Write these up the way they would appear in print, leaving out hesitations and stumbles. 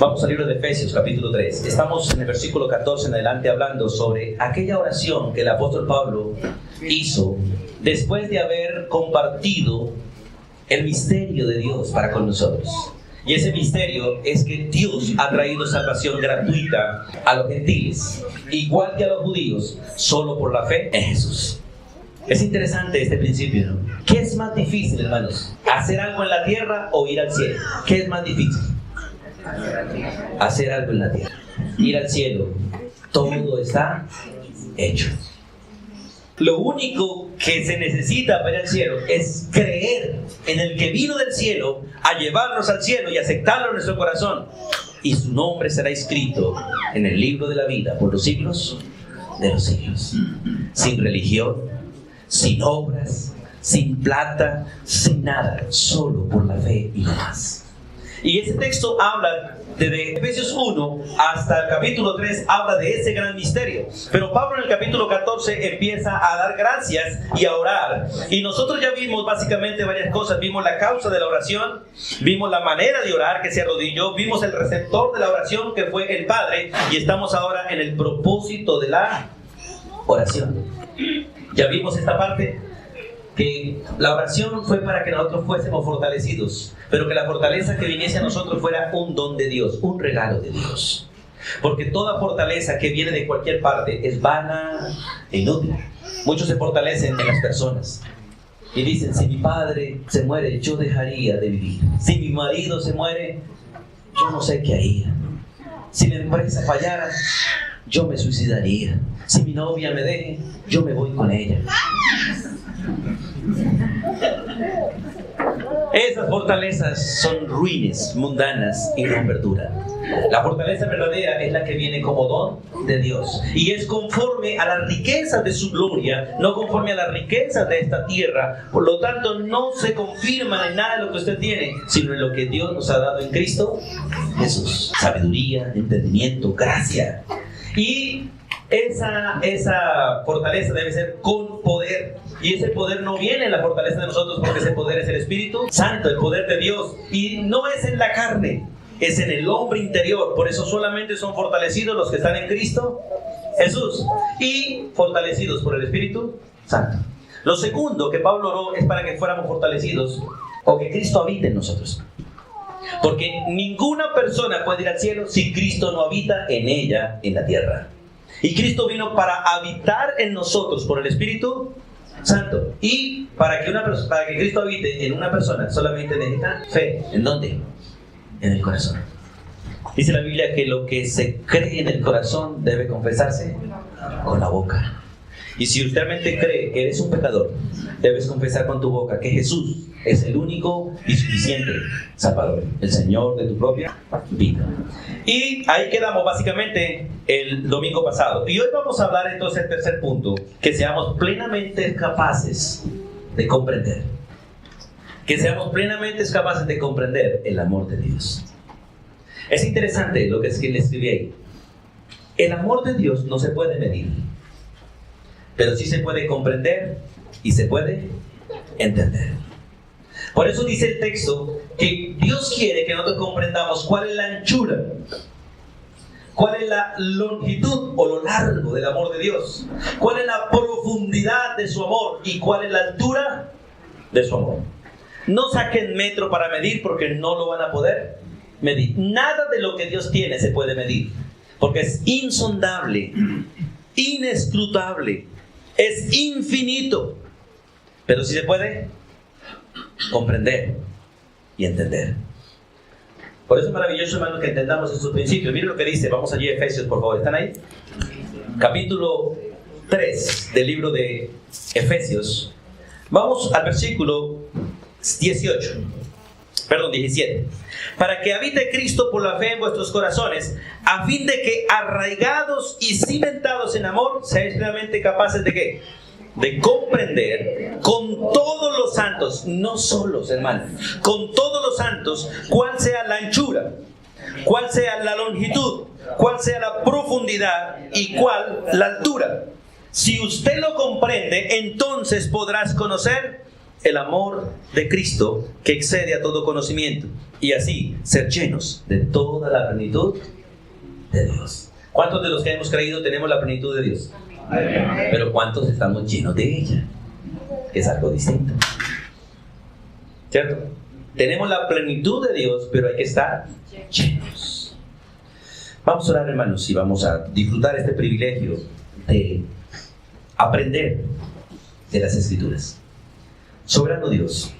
Vamos al libro de Efesios, capítulo 3. Estamos en el versículo 14 en adelante hablando sobre aquella oración que el apóstol Pablo hizo después de haber compartido el misterio de Dios para con nosotros. Y ese misterio es que Dios ha traído salvación gratuita a los gentiles, igual que a los judíos, solo por la fe en Jesús. Es interesante este principio, ¿no? ¿Qué es más difícil, hermanos? ¿Hacer algo en la tierra o ir al cielo? ¿Qué es más difícil? Hacer algo en la tierra. Ir al cielo. Todo está hecho. Lo único que se necesita para ir al cielo es creer en el que vino del cielo a llevarnos al cielo y aceptarlo en nuestro corazón. Y su nombre será escrito en el libro de la vida por los siglos de los siglos. Sin religión, sin obras, sin plata, sin nada, solo por la fe y no más. Y ese texto habla desde Efesios 1 hasta el capítulo 3, habla de ese gran misterio. Pero Pablo en el capítulo 14 empieza a dar gracias y a orar. Y nosotros ya vimos básicamente varias cosas. Vimos la causa de la oración, vimos la manera de orar, que se arrodilló, vimos el receptor de la oración, que fue el Padre, y estamos ahora en el propósito de la oración. Ya vimos esta parte, que la oración fue para que nosotros fuésemos fortalecidos, pero que la fortaleza que viniese a nosotros fuera un don de Dios, un regalo de Dios. Porque toda fortaleza que viene de cualquier parte es vana e inútil. Muchos se fortalecen en las personas y dicen: si mi padre se muere, yo dejaría de vivir. Si mi marido se muere, yo no sé qué haría. Si la empresa fallara, yo me suicidaría. Si mi novia me deje, yo me voy con ella. Esas fortalezas son ruines, mundanas y no perduran. La fortaleza verdadera es la que viene como don de Dios y es conforme a las riquezas de su gloria, no conforme a las riquezas de esta tierra. Por lo tanto, no se confirma en nada de lo que usted tiene, sino en lo que Dios nos ha dado en Cristo Jesús. Sabiduría, entendimiento, gracia. Y esa fortaleza debe ser con poder. Y ese poder no viene en la fortaleza de nosotros, porque ese poder es el Espíritu Santo, el poder de Dios. Y no es en la carne, es en el hombre interior. Por eso solamente son fortalecidos los que están en Cristo Jesús y fortalecidos por el Espíritu Santo. Lo segundo que Pablo oró es para que fuéramos fortalecidos o que Cristo habite en nosotros. Porque ninguna persona puede ir al cielo si Cristo no habita en ella, en la tierra. Y Cristo vino para habitar en nosotros por el Espíritu Santo. Y para que Cristo habite en una persona solamente necesita fe. ¿En dónde? En el corazón. Dice la Biblia que lo que se cree en el corazón debe confesarse con la boca. Y si usted realmente cree que eres un pecador, debes confesar con tu boca que Jesús es el único y suficiente Salvador, el Señor de tu propia vida. Y ahí quedamos básicamente el domingo pasado. Y hoy vamos a hablar entonces del tercer punto, que seamos plenamente capaces de comprender. Que seamos plenamente capaces de comprender el amor de Dios. Es interesante lo que es que le escribí ahí. El amor de Dios no se puede medir, pero sí se puede comprender y se puede entender. Por eso dice el texto que Dios quiere que nosotros comprendamos cuál es la anchura, cuál es la longitud o lo largo del amor de Dios, cuál es la profundidad de su amor y cuál es la altura de su amor. No saquen metro para medir, porque no lo van a poder medir. Nada de lo que Dios tiene se puede medir, porque es insondable, inescrutable, es infinito. Pero sí se puede comprender y entender. Por eso es maravilloso, hermanos, que entendamos estos principios. Miren lo que dice. Vamos allí a Efesios, por favor. ¿Están ahí? Capítulo 3 del libro de Efesios. Vamos al versículo 17. Para que habite Cristo por la fe en vuestros corazones, a fin de que, arraigados y cimentados en amor, seáis realmente capaces de ¿qué? De comprender con todos los santos, no solos, hermanos, con todos los santos, cuál sea la anchura, cuál sea la longitud, cuál sea la profundidad y cuál la altura. Si usted lo comprende, entonces podrás conocer el amor de Cristo que excede a todo conocimiento, y así ser llenos de toda la plenitud de Dios. ¿Cuántos de los que hemos creído tenemos la plenitud de Dios? Pero ¿cuántos estamos llenos de ella? Es algo distinto, ¿cierto? Tenemos la plenitud de Dios, pero hay que estar llenos. Vamos a orar, hermanos, y vamos a disfrutar este privilegio de aprender de las Escrituras. Soberano Dios,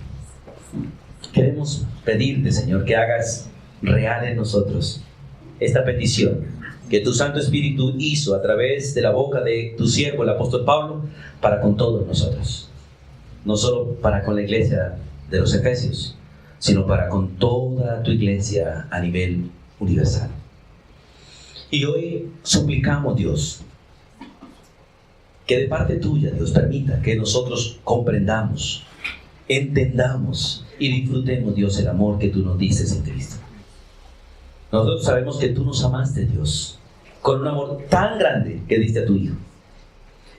queremos pedirte, Señor, que hagas real en nosotros esta petición que tu Santo Espíritu hizo a través de la boca de tu siervo, el apóstol Pablo, para con todos nosotros. No solo para con la iglesia de los Efesios, sino para con toda tu iglesia a nivel universal. Y hoy suplicamos, Dios, que de parte tuya, Dios, permita que nosotros comprendamos, entendamos y disfrutemos, Dios, el amor que tú nos dices en Cristo. Nosotros sabemos que tú nos amaste, Dios, con un amor tan grande que diste a tu Hijo.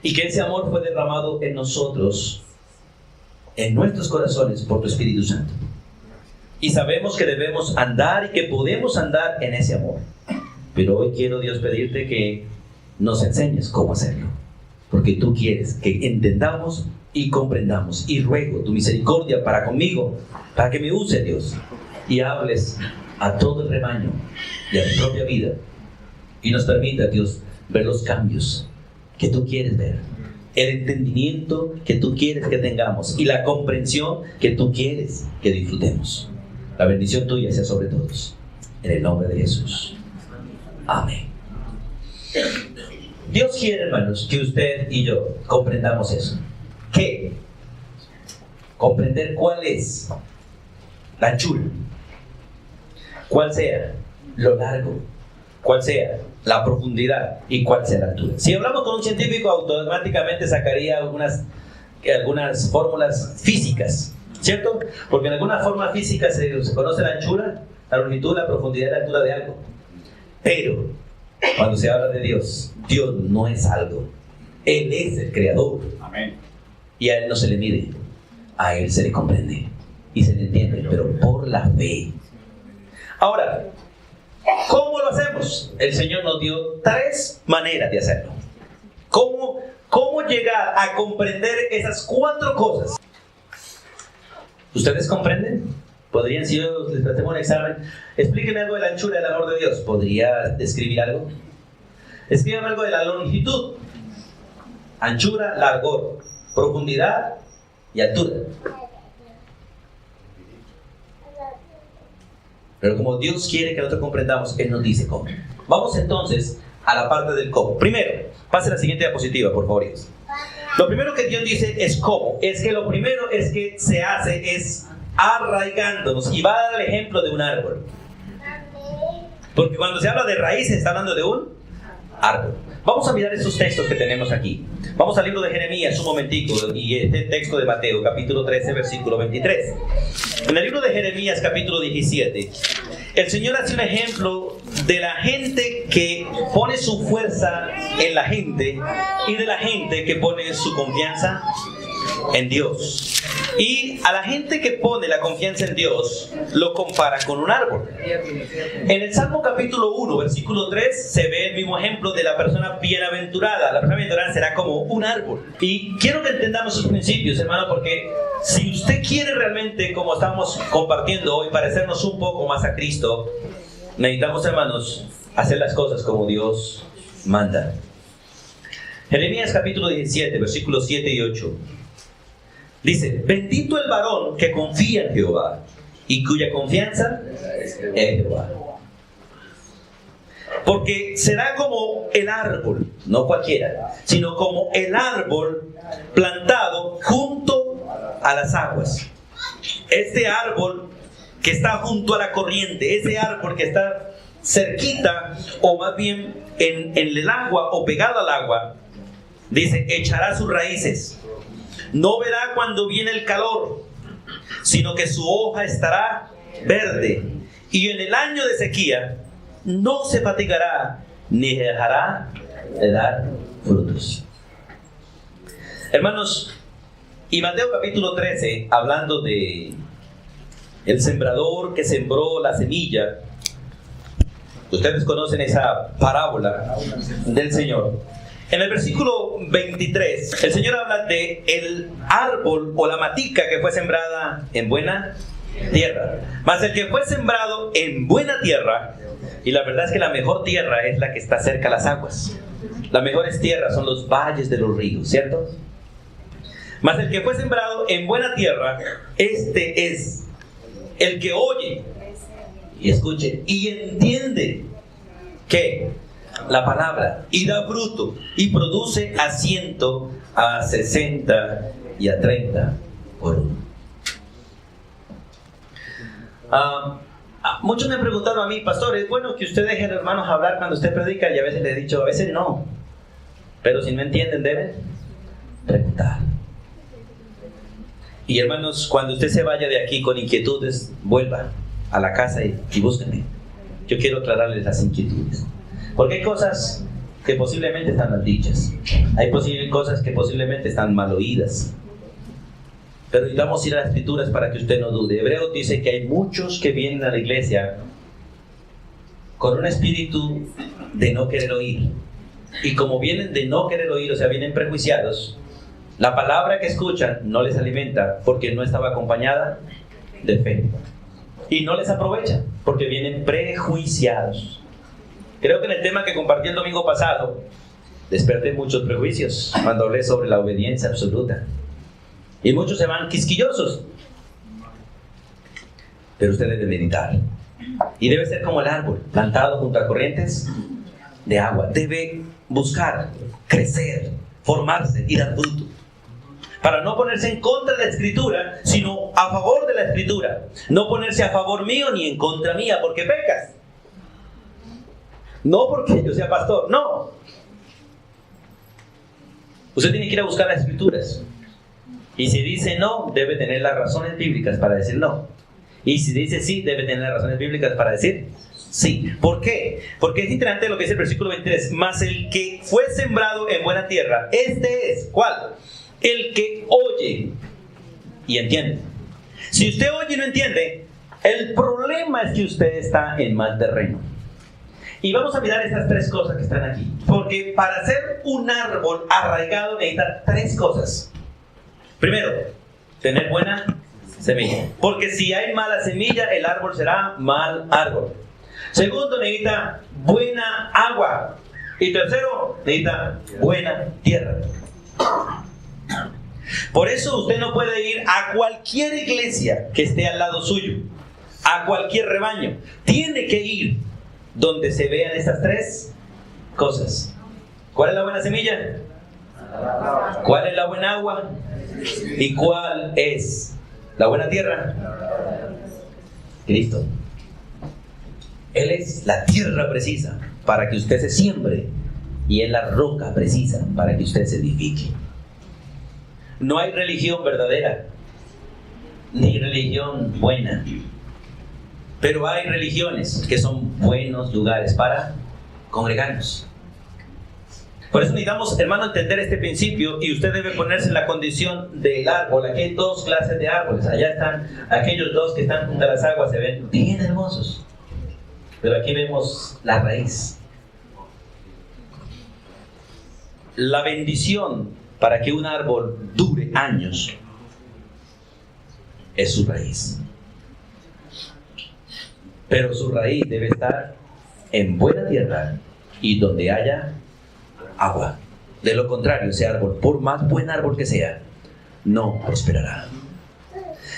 Y que ese amor fue derramado en nosotros, en nuestros corazones, por tu Espíritu Santo. Y sabemos que debemos andar y que podemos andar en ese amor. Pero hoy quiero, Dios, pedirte que nos enseñes cómo hacerlo. Porque tú quieres que entendamos y comprendamos. Y ruego tu misericordia para conmigo, para que me use, Dios, y hables a todo el rebaño y a mi propia vida. Y nos permita, Dios, ver los cambios que tú quieres ver. El entendimiento que tú quieres que tengamos. Y la comprensión que tú quieres que disfrutemos. La bendición tuya sea sobre todos. En el nombre de Jesús. Amén. Dios quiere, hermanos, que usted y yo comprendamos eso. ¿Qué? Comprender cuál es la anchura, cuál sea lo largo, cuál sea la profundidad y cuál sea la altura. Si hablamos con un científico, automáticamente sacaría algunas fórmulas físicas, ¿cierto? Porque en alguna forma física se conoce la anchura, la longitud, la profundidad y la altura de algo. Pero cuando se habla de Dios, Dios no es algo. Él es el creador. Amén. Y a Él no se le mide, a Él se le comprende y se le entiende, pero por la fe. Ahora, ¿cómo lo hacemos? El Señor nos dio 3 maneras de hacerlo. ¿Cómo llegar a comprender esas 4 cosas? ¿Ustedes comprenden? ¿Podrían, si yo les hacemos un examen, explíquenme algo de la anchura del amor de Dios? ¿Podría describir algo? Escríbanme algo de la longitud. Anchura, largor, profundidad y altura. Pero como Dios quiere que nosotros comprendamos, Él nos dice cómo. Vamos entonces a la parte del cómo. Primero, pase la siguiente diapositiva, por favor. Lo primero que Dios dice es cómo. Es que lo primero es que se hace es arraigándonos. Y va a dar el ejemplo de un árbol. Porque cuando se habla de raíces, está hablando de un árbol. Vamos a mirar estos textos que tenemos aquí. Vamos al libro de Jeremías un momentico y este texto de Mateo, capítulo 13, versículo 23. En el libro de Jeremías, capítulo 17, el Señor hace un ejemplo de la gente que pone su fuerza en la gente y de la gente que pone su confianza en Dios. Y a la gente que pone la confianza en Dios lo compara con un árbol. En el Salmo capítulo 1, versículo 3 se ve el mismo ejemplo de la persona bienaventurada. La persona bienaventurada será como un árbol. Y quiero que entendamos sus principios, hermano, porque si usted quiere realmente, como estamos compartiendo hoy, parecernos un poco más a Cristo, necesitamos, hermanos, hacer las cosas como Dios manda. Jeremías capítulo 17, versículos 7 y 8. Dice: bendito el varón que confía en Jehová y cuya confianza es Jehová. Porque será como el árbol, no cualquiera, sino como el árbol plantado junto a las aguas. Este árbol que está junto a la corriente, ese árbol que está cerquita o más bien en el agua o pegado al agua, dice, echará sus raíces. No verá cuando viene el calor, sino que su hoja estará verde. Y en el año de sequía no se fatigará ni dejará de dar frutos. Hermanos, Y Mateo capítulo 13, hablando de el sembrador que sembró la semilla. Ustedes conocen esa parábola del Señor. En el versículo 23, el Señor habla de el árbol o la matica que fue sembrada en buena tierra. Mas el que fue sembrado en buena tierra, y la verdad es que la mejor tierra es la que está cerca a las aguas. Las mejores tierras son los valles de los ríos, ¿cierto? Mas el que fue sembrado en buena tierra, este es el que oye y escuche y entiende que la palabra y da fruto y produce a 100, a 60 y a 30 por uno. Muchos me han preguntado a mí, pastor, ¿es bueno que usted deje a los hermanos hablar cuando usted predica? Y a veces le he dicho, a veces no. Pero si no entienden, deben preguntar. Y hermanos, cuando usted se vaya de aquí con inquietudes, vuelva a la casa y búsquenme. Yo quiero aclararles las inquietudes. Porque hay cosas que posiblemente están mal dichas. Hay cosas que posiblemente están mal oídas. Pero necesitamos ir a las Escrituras para que usted no dude. Hebreos dice que hay muchos que vienen a la iglesia con un espíritu de no querer oír. Y como vienen de no querer oír, o sea, vienen prejuiciados, la palabra que escuchan no les alimenta porque no estaba acompañada de fe. Y no les aprovecha porque vienen prejuiciados. Creo que en el tema que compartí el domingo pasado, desperté muchos prejuicios cuando hablé sobre la obediencia absoluta. Y muchos se van quisquillosos. Pero usted debe meditar. Y debe ser como el árbol, plantado junto a corrientes de agua. Debe buscar, crecer, formarse y dar fruto. Para no ponerse en contra de la Escritura, sino a favor de la Escritura. No ponerse a favor mío ni en contra mía, porque pecas. No porque yo sea pastor, no. Usted tiene que ir a buscar las Escrituras. Y si dice no, debe tener las razones bíblicas para decir no. Y si dice sí, debe tener las razones bíblicas para decir sí. ¿Por qué? Porque es interesante lo que dice el versículo 23. Mas el que fue sembrado en buena tierra, este es, ¿cuál? El que oye y entiende. Si usted oye y no entiende, el problema es que usted está en mal terreno. Y vamos a mirar estas tres cosas que están aquí. Porque para ser un árbol arraigado necesita tres cosas. Primero, tener buena semilla. Porque si hay mala semilla, el árbol será mal árbol. Segundo, necesita buena agua. Y tercero, necesita buena tierra. Por eso usted no puede ir a cualquier iglesia que esté al lado suyo, a cualquier rebaño. Tiene que ir donde se vean estas tres cosas. ¿Cuál es la buena semilla? ¿Cuál es la buena agua? ¿Y cuál es la buena tierra? Cristo. Él es la tierra precisa para que usted se siembre y es la roca precisa para que usted se edifique. No hay religión verdadera ni religión buena, pero hay religiones que son buenos lugares para congregarnos. Por eso necesitamos, hermano, entender este principio y usted debe ponerse en la condición del árbol. Aquí hay dos clases de árboles. Allá están aquellos dos que están junto a las aguas, se ven bien hermosos. Pero aquí vemos la raíz. La bendición para que un árbol dure años es su raíz. Pero su raíz debe estar en buena tierra y donde haya agua. De lo contrario, ese árbol, por más buen árbol que sea, no prosperará.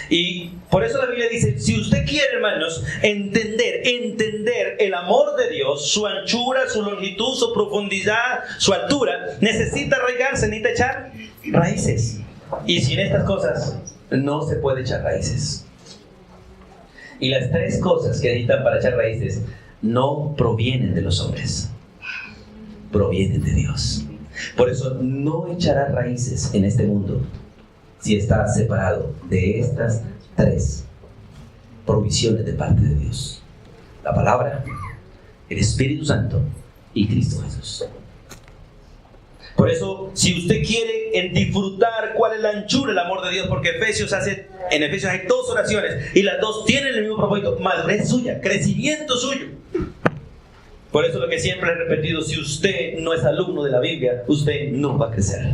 Y por eso la Biblia dice, si usted quiere, hermanos, entender el amor de Dios, su anchura, su longitud, su profundidad, su altura, necesita arraigarse, necesita echar raíces. Y sin estas cosas no se puede echar raíces. Y las tres cosas que necesitan para echar raíces no provienen de los hombres, provienen de Dios. Por eso no echarás raíces en este mundo si estás separado de estas tres provisiones de parte de Dios: la palabra, el Espíritu Santo y Cristo Jesús. Por eso, si usted quiere disfrutar cuál es la anchura del amor de Dios, porque en Efesios hay 2 oraciones y las 2 tienen el mismo propósito: madurez suya, crecimiento suyo. Por eso lo que siempre he repetido: si usted no es alumno de la Biblia, usted no va a crecer.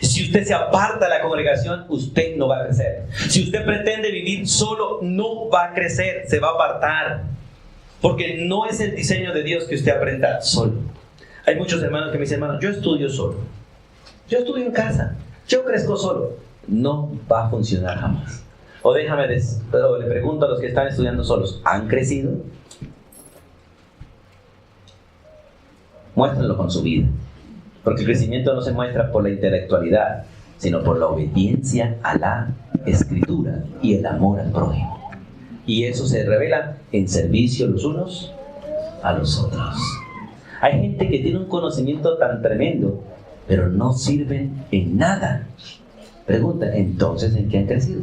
Si usted se aparta de la congregación, usted no va a crecer. Si usted pretende vivir solo, no va a crecer, se va a apartar. Porque no es el diseño de Dios que usted aprenda solo. Hay muchos hermanos que me dicen: hermano, yo estudio solo, yo estudio en casa, yo crezco solo. No va a funcionar jamás. O le pregunto a los que están estudiando solos: ¿han crecido? Muéstrenlo con su vida. Porque el crecimiento no se muestra por la intelectualidad, sino por la obediencia a la Escritura y el amor al prójimo. Y eso se revela en servicio los unos a los otros. Hay gente que tiene un conocimiento tan tremendo, pero no sirven en nada. Pregunta: entonces, ¿en qué han crecido?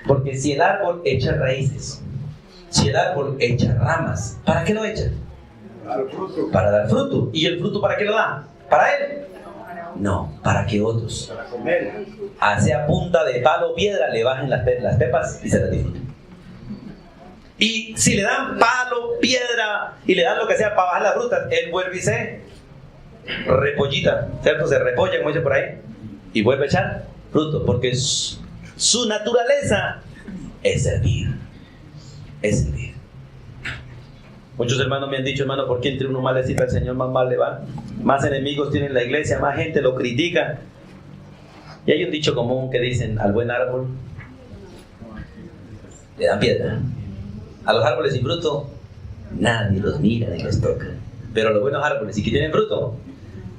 Porque si el árbol echa raíces, si el árbol echa ramas, ¿para qué lo echa? Para dar fruto. ¿Y el fruto para qué lo da? ¿Para él? No, para que otros, a punta de palo o piedra, le bajen las pepas y se las disfruten. Y si le dan palo, piedra y le dan lo que sea para bajar las frutas, él vuelve y se repollita, ¿cierto? Se repolla, como dice por ahí, y vuelve a echar fruto, porque su naturaleza es servir. Es servir. Muchos hermanos me han dicho: hermano, ¿por qué entre uno mal le sirve al Señor, más mal le va? Más enemigos tiene la iglesia, más gente lo critica. Y hay un dicho común que dicen: al buen árbol le dan piedra. A los árboles sin fruto nadie los mira ni los toca. Pero a los buenos árboles, y que tienen fruto,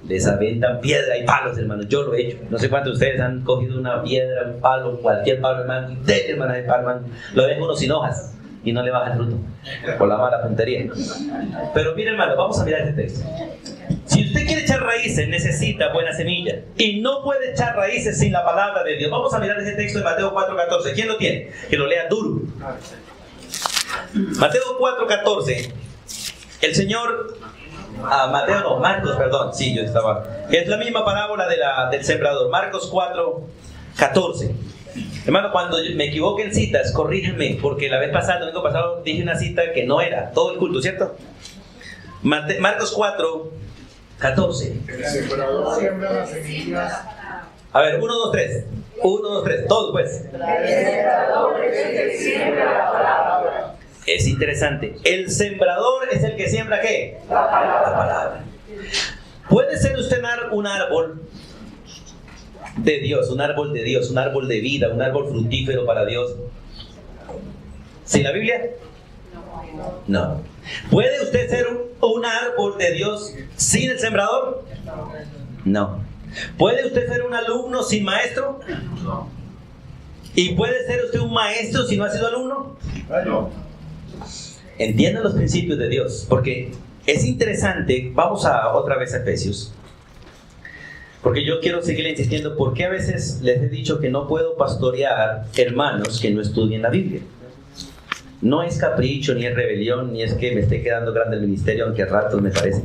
les aventan piedra y palos, hermano. Yo lo he hecho. No sé cuántos de ustedes han cogido una piedra, un palo, cualquier palo, hermano, y denle, hermano, de palo, hermano. Lo deja uno sin hojas y no le baja el fruto por la mala puntería. Pero mire, hermano, vamos a mirar este texto. Si usted quiere echar raíces, necesita buena semilla, y no puede echar raíces sin la palabra de Dios. Vamos a mirar ese texto de Mateo 4:14. ¿Quién lo tiene? Que lo lea duro. Mateo 4:14. El Señor, Marcos, perdón, sí, yo estaba. Es la misma parábola del sembrador. Marcos 4:14. Hermano, cuando me equivoque en citas, corríjanme, porque la vez pasada, el domingo pasado, dije una cita que no era todo el culto, ¿cierto? Marcos 4:14. A ver, 1, 2, 3. 1, 2, 3. Todos, pues. Es interesante. El sembrador es el que siembra, ¿qué? La palabra. Puede ser usted un árbol de Dios, un árbol de Dios, un árbol de vida, un árbol fructífero para Dios. ¿Sin la Biblia? No. ¿Puede usted ser un árbol de Dios sin el sembrador? No. ¿Puede usted ser un alumno sin maestro? ¿Y puede ser usted un maestro si no ha sido alumno? No. Entiendan los principios de Dios, porque es interesante. Vamos otra vez a Efesios, porque yo quiero seguir insistiendo, porque a veces les he dicho que no puedo pastorear hermanos que no estudien la Biblia. No es capricho, ni es rebelión, ni es que me esté quedando grande el ministerio, aunque a ratos me parece.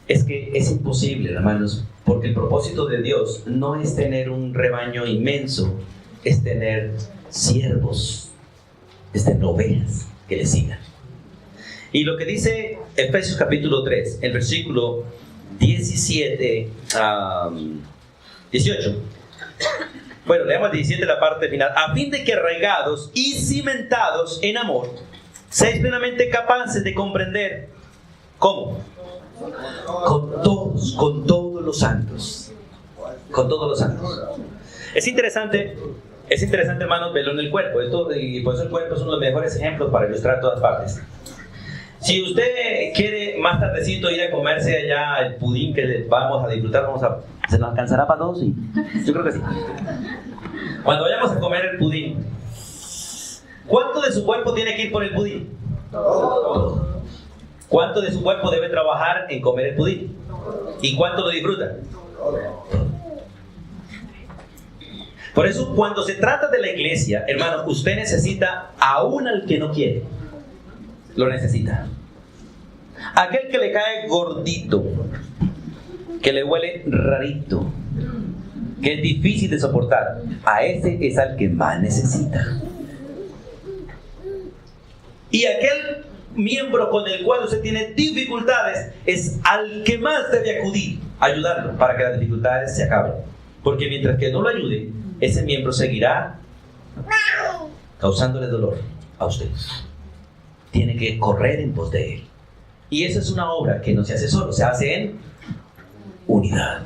Es que es imposible, hermanos, porque el propósito de Dios no es tener un rebaño inmenso, es tener siervos, es tener ovejas que le sigan. Y lo que dice Efesios capítulo 3, el versículo 17 a 18. Bueno, leamos el 17, la parte final. A fin de que arraigados y cimentados en amor, seáis plenamente capaces de comprender. ¿Cómo? Con todos los santos. Con todos los santos. Es interesante, hermanos, verlo en el cuerpo. Y por eso el cuerpo es uno de los mejores ejemplos para ilustrar todas partes. Si usted quiere más tardecito ir a comerse allá el pudín que vamos a disfrutar, ¿se nos alcanzará para todos? Sí. Yo creo que sí. Cuando vayamos a comer el pudín, ¿cuánto de su cuerpo tiene que ir por el pudín? Todo. ¿Cuánto de su cuerpo debe trabajar en comer el pudín? ¿Y cuánto lo disfruta? Por eso, cuando se trata de la iglesia, hermano, usted necesita aún al que no quiere. Lo necesita. Aquel que le cae gordito, que le huele rarito, que es difícil de soportar, a ese es al que más necesita. Y aquel miembro con el cual usted tiene dificultades es al que más debe acudir, ayudarlo para que las dificultades se acaben. Porque mientras que no lo ayude, ese miembro seguirá causándole dolor a usted. Tiene que correr en pos de él. Y esa es una obra que no se hace solo, se hace en unidad.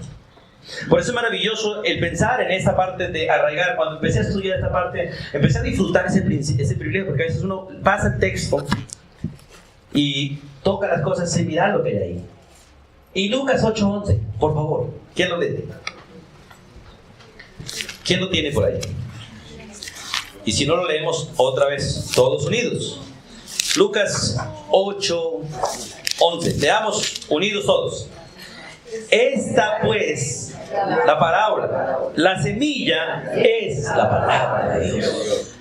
Por eso es maravilloso el pensar en esta parte de arraigar. Cuando empecé a estudiar esta parte, empecé a disfrutar ese privilegio, porque a veces uno pasa el texto y toca las cosas y mira lo que hay ahí. Y Lucas 8:11, por favor, ¿quién lo lee? ¿Quién lo tiene por ahí? Y si no lo leemos otra vez, todos unidos. Lucas 8:11. Leamos unidos todos. Esta pues, la parábola, la semilla es la palabra de Dios.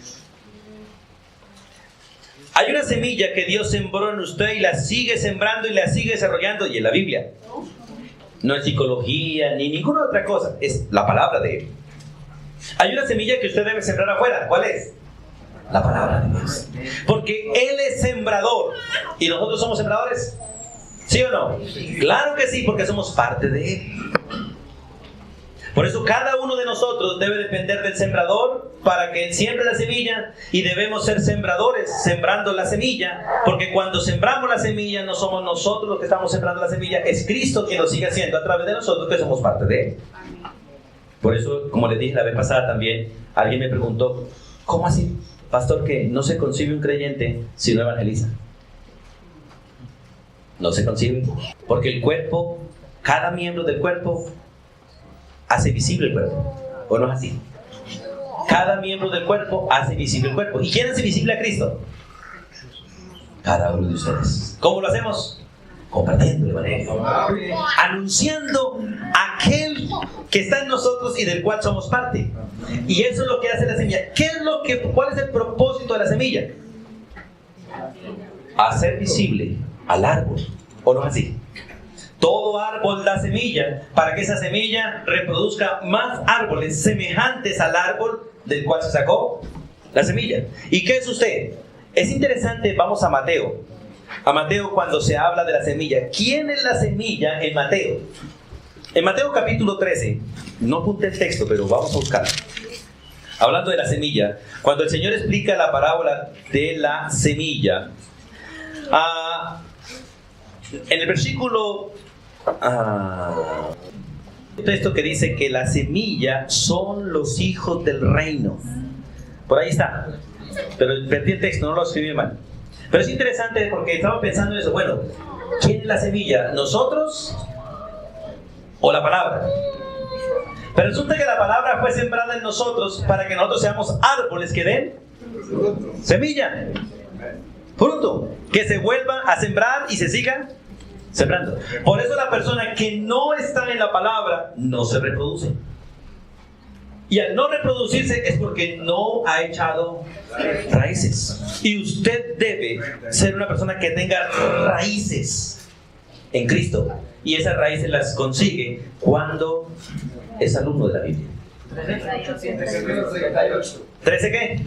Hay una semilla que Dios sembró en usted y la sigue sembrando y la sigue desarrollando, y en la Biblia. No es psicología ni ninguna otra cosa, es la palabra de Él. Hay una semilla que usted debe sembrar afuera. ¿Cuál es? La palabra de Dios. Porque Él es sembrador. ¿Y nosotros somos sembradores? ¿Sí o no? Claro que sí, porque somos parte de Él. Por eso cada uno de nosotros debe depender del sembrador para que Él siembre la semilla, y debemos ser sembradores sembrando la semilla, porque cuando sembramos la semilla no somos nosotros los que estamos sembrando la semilla, es Cristo quien lo sigue haciendo a través de nosotros, que somos parte de Él. Por eso, como les dije la vez pasada también, alguien me preguntó, ¿cómo así, pastor, que no se concibe un creyente si no evangeliza? No se concibe, porque el cuerpo, cada miembro del cuerpo hace visible el cuerpo, ¿o no es así? Cada miembro del cuerpo hace visible el cuerpo. ¿Y quién hace visible a Cristo? Cada uno de ustedes. ¿Cómo lo hacemos? Compartiendo el evangelio, anunciando a aquel que está en nosotros y del cual somos parte. Y eso es lo que hace la semilla. ¿Cuál es el propósito de la semilla? Hacer visible al árbol, ¿o no es así? Todo árbol da semilla para que esa semilla reproduzca más árboles semejantes al árbol del cual se sacó la semilla. ¿Y qué es usted? Es interesante, vamos a Mateo. A Mateo, cuando se habla de la semilla. ¿Quién es la semilla en Mateo? En Mateo capítulo 13, no apunté el texto, pero vamos a buscarlo. Hablando de la semilla, cuando el Señor explica la parábola de la semilla, en el versículo, un texto que dice que la semilla son los hijos del reino. Por ahí está, pero perdí el texto, no lo escribí mal. Pero es interesante porque estaba pensando en eso. Bueno, ¿quién es la semilla? ¿Nosotros o la palabra? Pero resulta que la palabra fue sembrada en nosotros para que nosotros seamos árboles que den semilla, fruto, que se vuelva a sembrar y se siga sembrando. Por eso la persona que no está en la palabra no se reproduce. Y al no reproducirse es porque no ha echado raíces. Y usted debe ser una persona que tenga raíces en Cristo. Y esas raíces las consigue cuando es alumno de la Biblia. 13 qué?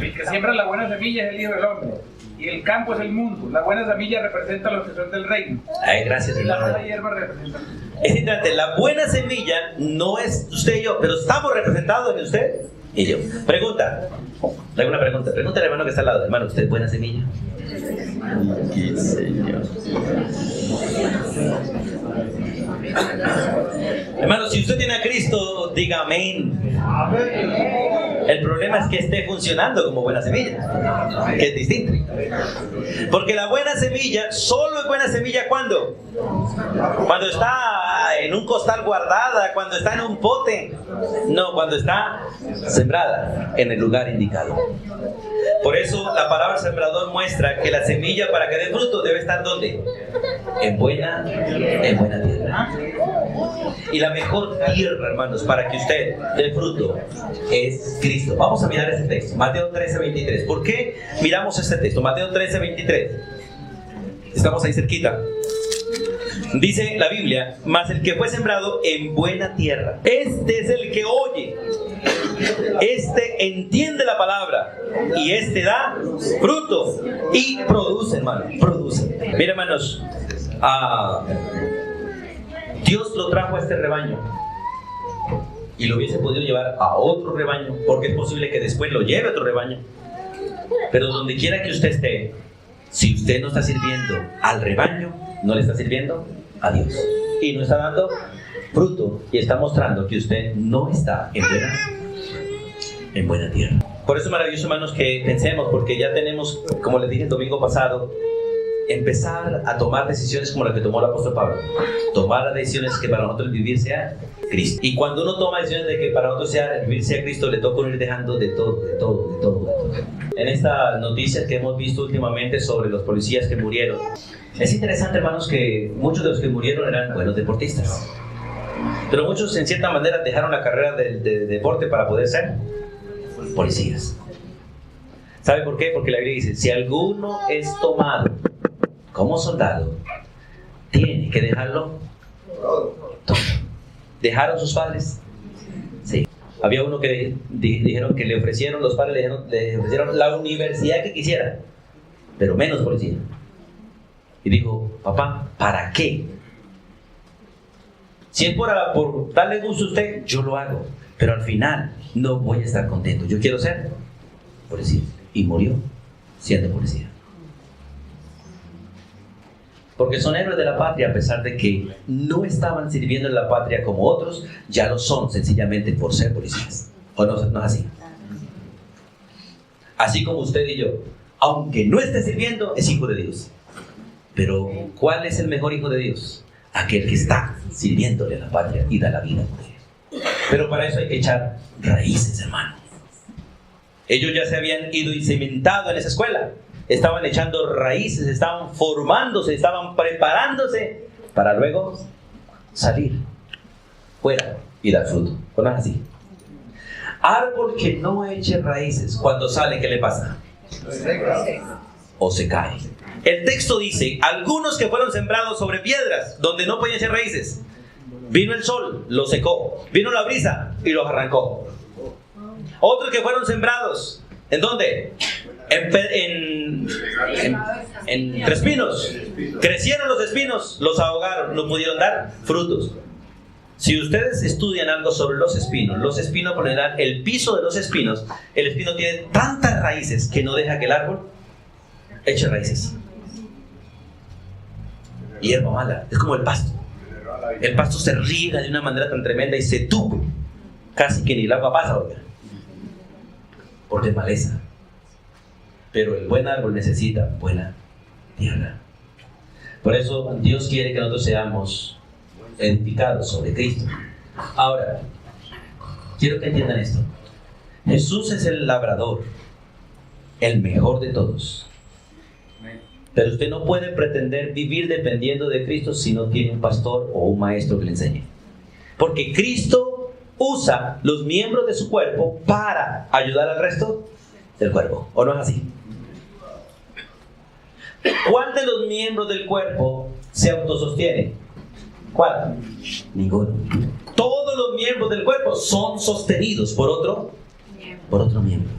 El que siembra la buena semilla es el Hijo del Hombre, y el campo es el mundo. La buena semilla representa a los que son del reino. Ay, gracias, Y la hermano. mala hierba representa. Es interesante, la buena semilla no es usted y yo, pero estamos representados en usted y yo. Pregunta, le hago una pregunta. Pregúntale al hermano que está al lado. Hermano, ¿usted es buena semilla? ¡Qué señor! Hermano, si usted tiene a Cristo, diga amén. El problema es que esté funcionando como buena semilla, que es distinto. Porque la buena semilla solo es buena semilla ¿cuándo? Cuando está en un costal guardada, cuando está en un pote. No, cuando está sembrada en el lugar indicado. Por eso la palabra sembrador muestra que la semilla, para que dé fruto, debe estar ¿dónde? En buena tierra. Y la mejor tierra, hermanos, para que usted dé fruto es Cristo. Vamos a mirar ese texto, Mateo 13:23. ¿Por qué miramos este texto? Mateo 13:23. Estamos ahí cerquita. Dice la Biblia, mas el que fue sembrado en buena tierra, este es el que oye, este entiende la palabra y este da fruto y produce, hermano, produce. Mira, hermanos, Dios lo trajo a este rebaño y lo hubiese podido llevar a otro rebaño, porque es posible que después lo lleve a otro rebaño. Pero donde quiera que usted esté, si usted no está sirviendo al rebaño, no le está sirviendo a Dios y no está dando fruto, y está mostrando que usted no está en buena tierra. Por eso es maravilloso, hermanos, que pensemos, porque ya tenemos, como les dije el domingo pasado, empezar a tomar decisiones como la que tomó el apóstol Pablo. Tomar las decisiones que para nosotros vivir sea Cristo. Y cuando uno toma decisiones de que para nosotros vivir sea Cristo, le toca ir dejando de todo. En estas noticias que hemos visto últimamente sobre los policías que murieron, es interesante, hermanos, que muchos de los que murieron eran buenos deportistas, pero muchos en cierta manera dejaron la carrera de deporte para poder ser policías. ¿Sabe por qué? Porque la Biblia dice, si alguno es tomado como soldado, tiene que dejarlo todo. ¿Dejaron sus padres? Sí. Había uno que dijeron que le ofrecieron, los padres le ofrecieron la universidad que quisiera, pero menos policía. Y dijo, papá, ¿para qué? Si es por darle gusto a usted, yo lo hago, pero al final no voy a estar contento. Yo quiero ser policía. Y murió siendo policía. Porque son héroes de la patria, a pesar de que no estaban sirviendo en la patria como otros, ya lo son sencillamente por ser policías. ¿O no es así? Así como usted y yo, aunque no esté sirviendo, es hijo de Dios. Pero ¿cuál es el mejor hijo de Dios? Aquel que está sirviéndole a la patria y da la vida por él. Pero para eso hay que echar raíces, hermano. Ellos ya se habían ido y cementado en esa escuela. Estaban echando raíces, estaban formándose, estaban preparándose para luego salir fuera y dar fruto. ¿O no es así? Árbol que no eche raíces, cuando sale, ¿qué le pasa? O se cae. El texto dice, algunos que fueron sembrados sobre piedras, donde no podían echar raíces. Vino el sol, los secó. Vino la brisa y los arrancó. Otros que fueron sembrados, ¿en dónde? Entre espinos. Crecieron los espinos, los ahogaron, no pudieron dar frutos. Si ustedes estudian algo sobre los espinos por lo general, el piso de los espinos, el espino tiene tantas raíces que no deja que el árbol eche raíces. Hierba mala, es como el pasto. El pasto se riega de una manera tan tremenda y se tupe, casi que ni el agua pasa, oiga, porque es maleza. Pero el buen árbol necesita buena tierra. Por eso Dios quiere que nosotros seamos edificados sobre Cristo. Ahora, quiero que entiendan esto. Jesús es el labrador, el mejor de todos. Pero usted no puede pretender vivir dependiendo de Cristo si no tiene un pastor o un maestro que le enseñe. Porque Cristo usa los miembros de su cuerpo para ayudar al resto del cuerpo. ¿O no es así? ¿Cuál de los miembros del cuerpo se autosostiene? ¿Cuál? Ninguno. Todos los miembros del cuerpo son sostenidos por otro miembro.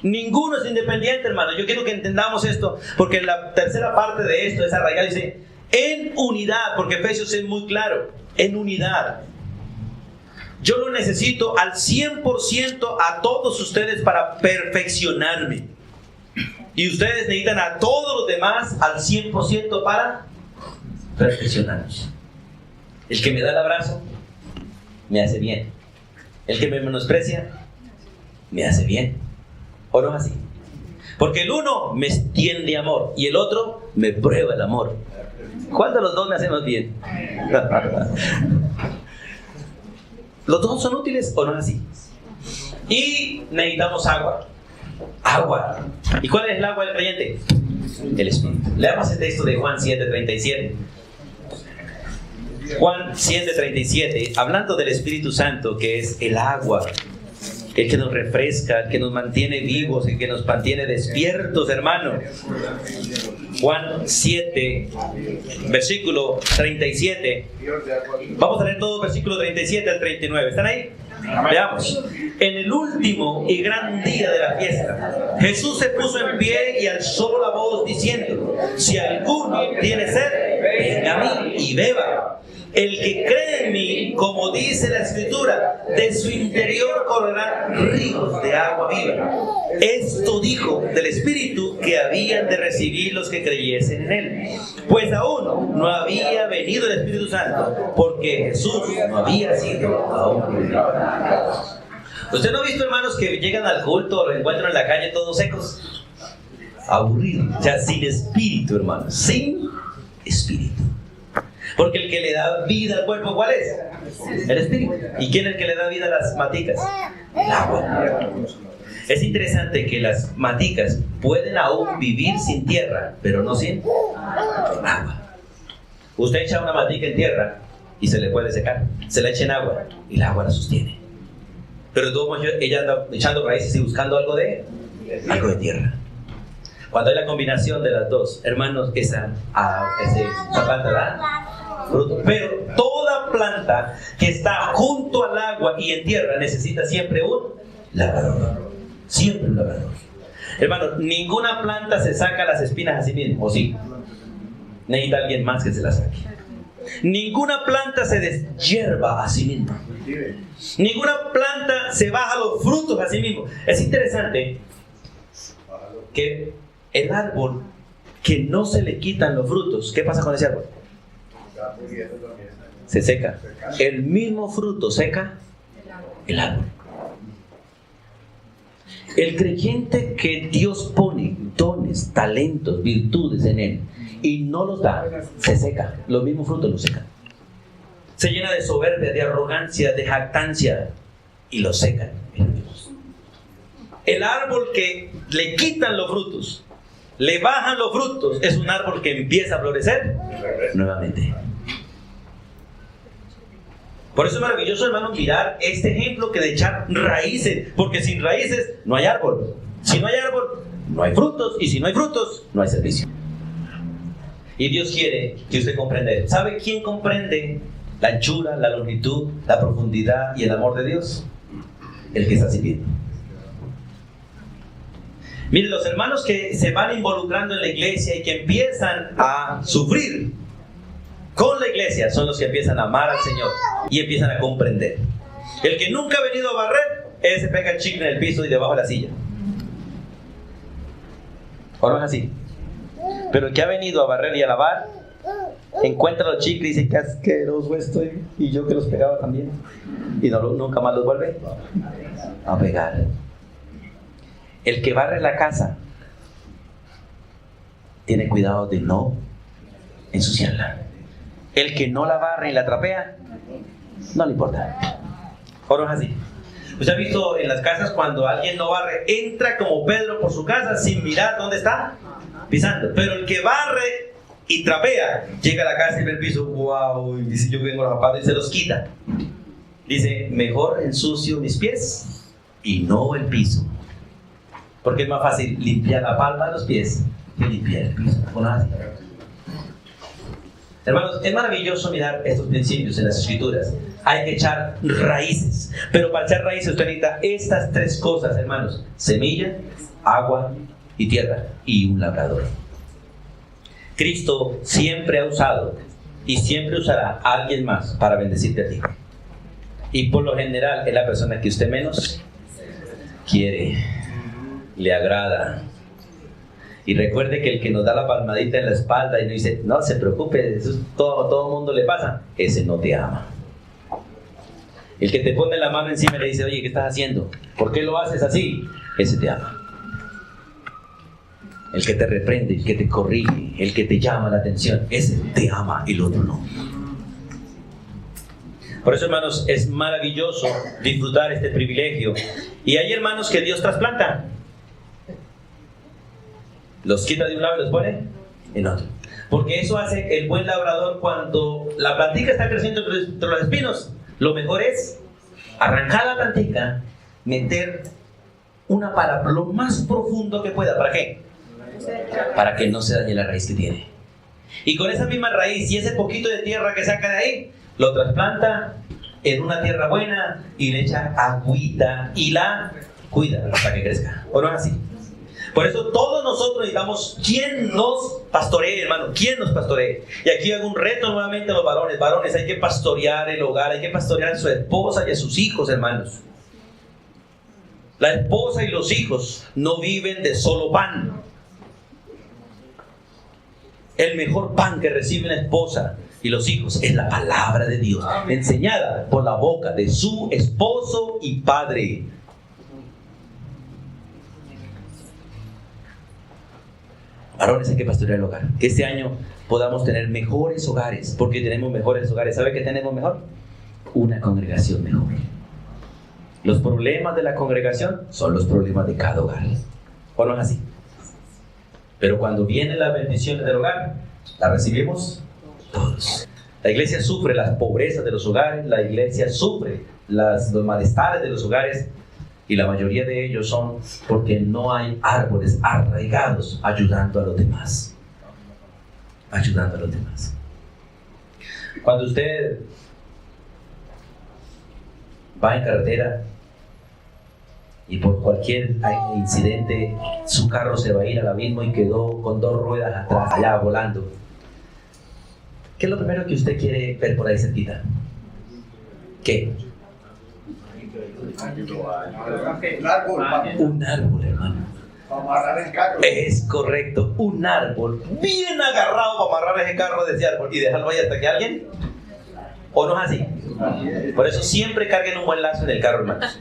Ninguno es independiente, hermano. Yo quiero que entendamos esto, porque la tercera parte de esto es arraigada. Dice, en unidad, porque Efesios es muy claro, en unidad. Yo lo necesito al 100% a todos ustedes para perfeccionarme. Y ustedes necesitan a todos los demás al 100% para perfeccionarnos. El que me da el abrazo, me hace bien. El que me menosprecia, me hace bien. ¿O no es así? Porque el uno me tiende amor y el otro me prueba el amor. ¿Cuál de los dos me hacemos bien? ¿Los dos son útiles o no es así? Y necesitamos agua. Agua. ¿Y cuál es el agua del creyente? El Espíritu. Leamos el texto de Juan 7:37. Juan 7:37, hablando del Espíritu Santo, que es el agua, el que nos refresca, el que nos mantiene vivos, el que nos mantiene despiertos, hermano. Juan 7, versículo 37. Vamos a leer todo versículo 37 al 39. ¿Están ahí? Veamos. En el último y gran día de la fiesta, Jesús se puso en pie y alzó la voz diciendo: si alguno tiene sed, venga a mí y beba. El que cree en mí, como dice la Escritura, de su interior correrán ríos de agua viva. Esto dijo del Espíritu que habían de recibir los que creyesen en él. Pues aún no había venido el Espíritu Santo, porque Jesús no había sido aún. ¿Usted no ha visto, hermanos, que llegan al culto o lo encuentran en la calle todos secos? Aburridos. O sea, sin espíritu, hermanos. Sin espíritu. Porque el que le da vida al cuerpo, ¿cuál es? El espíritu. ¿Y quién es el que le da vida a las maticas? El agua. Es interesante que las maticas pueden aún vivir sin tierra, pero no sin agua. Usted echa una matica en tierra y se le puede secar. Se la echa en agua y el agua la sostiene. Pero de todos modos ella anda echando raíces y buscando algo de tierra. Cuando hay la combinación de las dos, hermanos, esa planta da fruto. Pero toda planta que está junto al agua y en tierra necesita siempre un labrador. Siempre un labrador. Hermanos, ninguna planta se saca las espinas a sí misma, ¿o sí? Necesita alguien más que se las saque. Ninguna planta se deshierva a sí misma. Ninguna planta se baja los frutos a sí mismo. Es interesante que el árbol que no se le quitan los frutos, ¿qué pasa con ese árbol? Se seca. El mismo fruto seca el árbol. El creyente que Dios pone dones, talentos, virtudes en él y no los da, se seca. Los mismos frutos los secan. Se llena de soberbia, de arrogancia, de jactancia y los secan. El árbol que le quitan los frutos, le bajan los frutos, es un árbol que empieza a florecer nuevamente. Por eso es maravilloso, hermano, mirar este ejemplo que de echar raíces, porque sin raíces no hay árbol. Si no hay árbol, no hay frutos, y si no hay frutos, no hay servicio. Y Dios quiere que usted comprenda eso. ¿Sabe quién comprende la anchura, la longitud, la profundidad y el amor de Dios? El que está sirviendo. Miren, los hermanos que se van involucrando en la iglesia y que empiezan a sufrir con la iglesia son los que empiezan a amar al Señor y empiezan a comprender. El que nunca ha venido a barrer, ese pega el chicle en el piso y debajo de la silla. ¿O no es así? Pero el que ha venido a barrer y a lavar, encuentra los chicles y dice: qué asqueroso estoy, y yo que los pegaba también, y nunca más los vuelve a pegar. El que barre la casa tiene cuidado de no ensuciarla. El que no la barre y la trapea, no le importa. ¿O no es así? ¿Usted ha visto en las casas cuando alguien no barre, entra como Pedro por su casa sin mirar dónde está pisando? Pero el que barre y trapea, llega a la casa y ve el piso, wow, y dice: yo vengo a los zapatos, y se los quita. Dice: mejor ensucio mis pies y no el piso. Porque es más fácil limpiar la palma de los pies que limpiar el piso. ¿O no es así? Hermanos, es maravilloso mirar estos principios en las Escrituras. Hay que echar raíces. Pero para echar raíces usted necesita estas tres cosas, hermanos: semilla, agua y tierra, y un labrador. Cristo siempre ha usado y siempre usará a alguien más para bendecirte a ti. Y por lo general es la persona que usted menos quiere, le agrada. Y recuerde que el que nos da la palmadita en la espalda y nos dice: no se preocupe, eso todo mundo le pasa, ese no te ama. El que te pone la mano encima y le dice: oye, ¿qué estás haciendo? ¿Por qué lo haces así? Ese te ama. El que te reprende, el que te corrige, el que te llama la atención, ese te ama, y el otro no. Por eso, hermanos, es maravilloso disfrutar este privilegio. Y hay hermanos que Dios trasplanta. Los quita de un lado y los pone en otro. Porque eso hace el buen labrador. Cuando la plantica está creciendo entre los espinos, lo mejor es arrancar la plantica, meter una pala lo más profundo que pueda. ¿Para qué? para que no se dañe la raíz que tiene. Y con esa misma raíz y ese poquito de tierra que saca de ahí, lo trasplanta en una tierra buena y le echa agüita y la cuida hasta que crezca. ¿O no es así? Por eso todos nosotros necesitamos quien nos pastoree, hermano, quien nos pastoree. Y aquí hago un reto nuevamente a los varones. Varones, hay que pastorear el hogar, hay que pastorear a su esposa y a sus hijos, hermanos. La esposa y los hijos no viven de solo pan. El mejor pan que recibe una esposa y los hijos es la palabra de Dios, enseñada por la boca de su esposo y padre. Varones, hay que pastorear el hogar. Que este año podamos tener mejores hogares. Porque tenemos mejores hogares. ¿Sabe qué tenemos mejor? Una congregación mejor. Los problemas de la congregación son los problemas de cada hogar. ¿O no es así? Pero cuando vienen las bendiciones del hogar, las recibimos todos. La iglesia sufre las pobrezas de los hogares. La iglesia sufre los malestares de los hogares. Y la mayoría de ellos son porque no hay árboles arraigados ayudando a los demás. Ayudando a los demás. Cuando usted va en carretera y por cualquier incidente su carro se va a ir al abismo y quedó con 2 ruedas atrás, allá volando, ¿qué es lo primero que usted quiere ver por ahí cerquita? ¿Qué? Un árbol, hermano. Es correcto, un árbol bien agarrado para amarrar ese carro de ese árbol y dejarlo ahí hasta que alguien. ¿O no es así? Por eso siempre carguen un buen lazo en el carro, hermanos.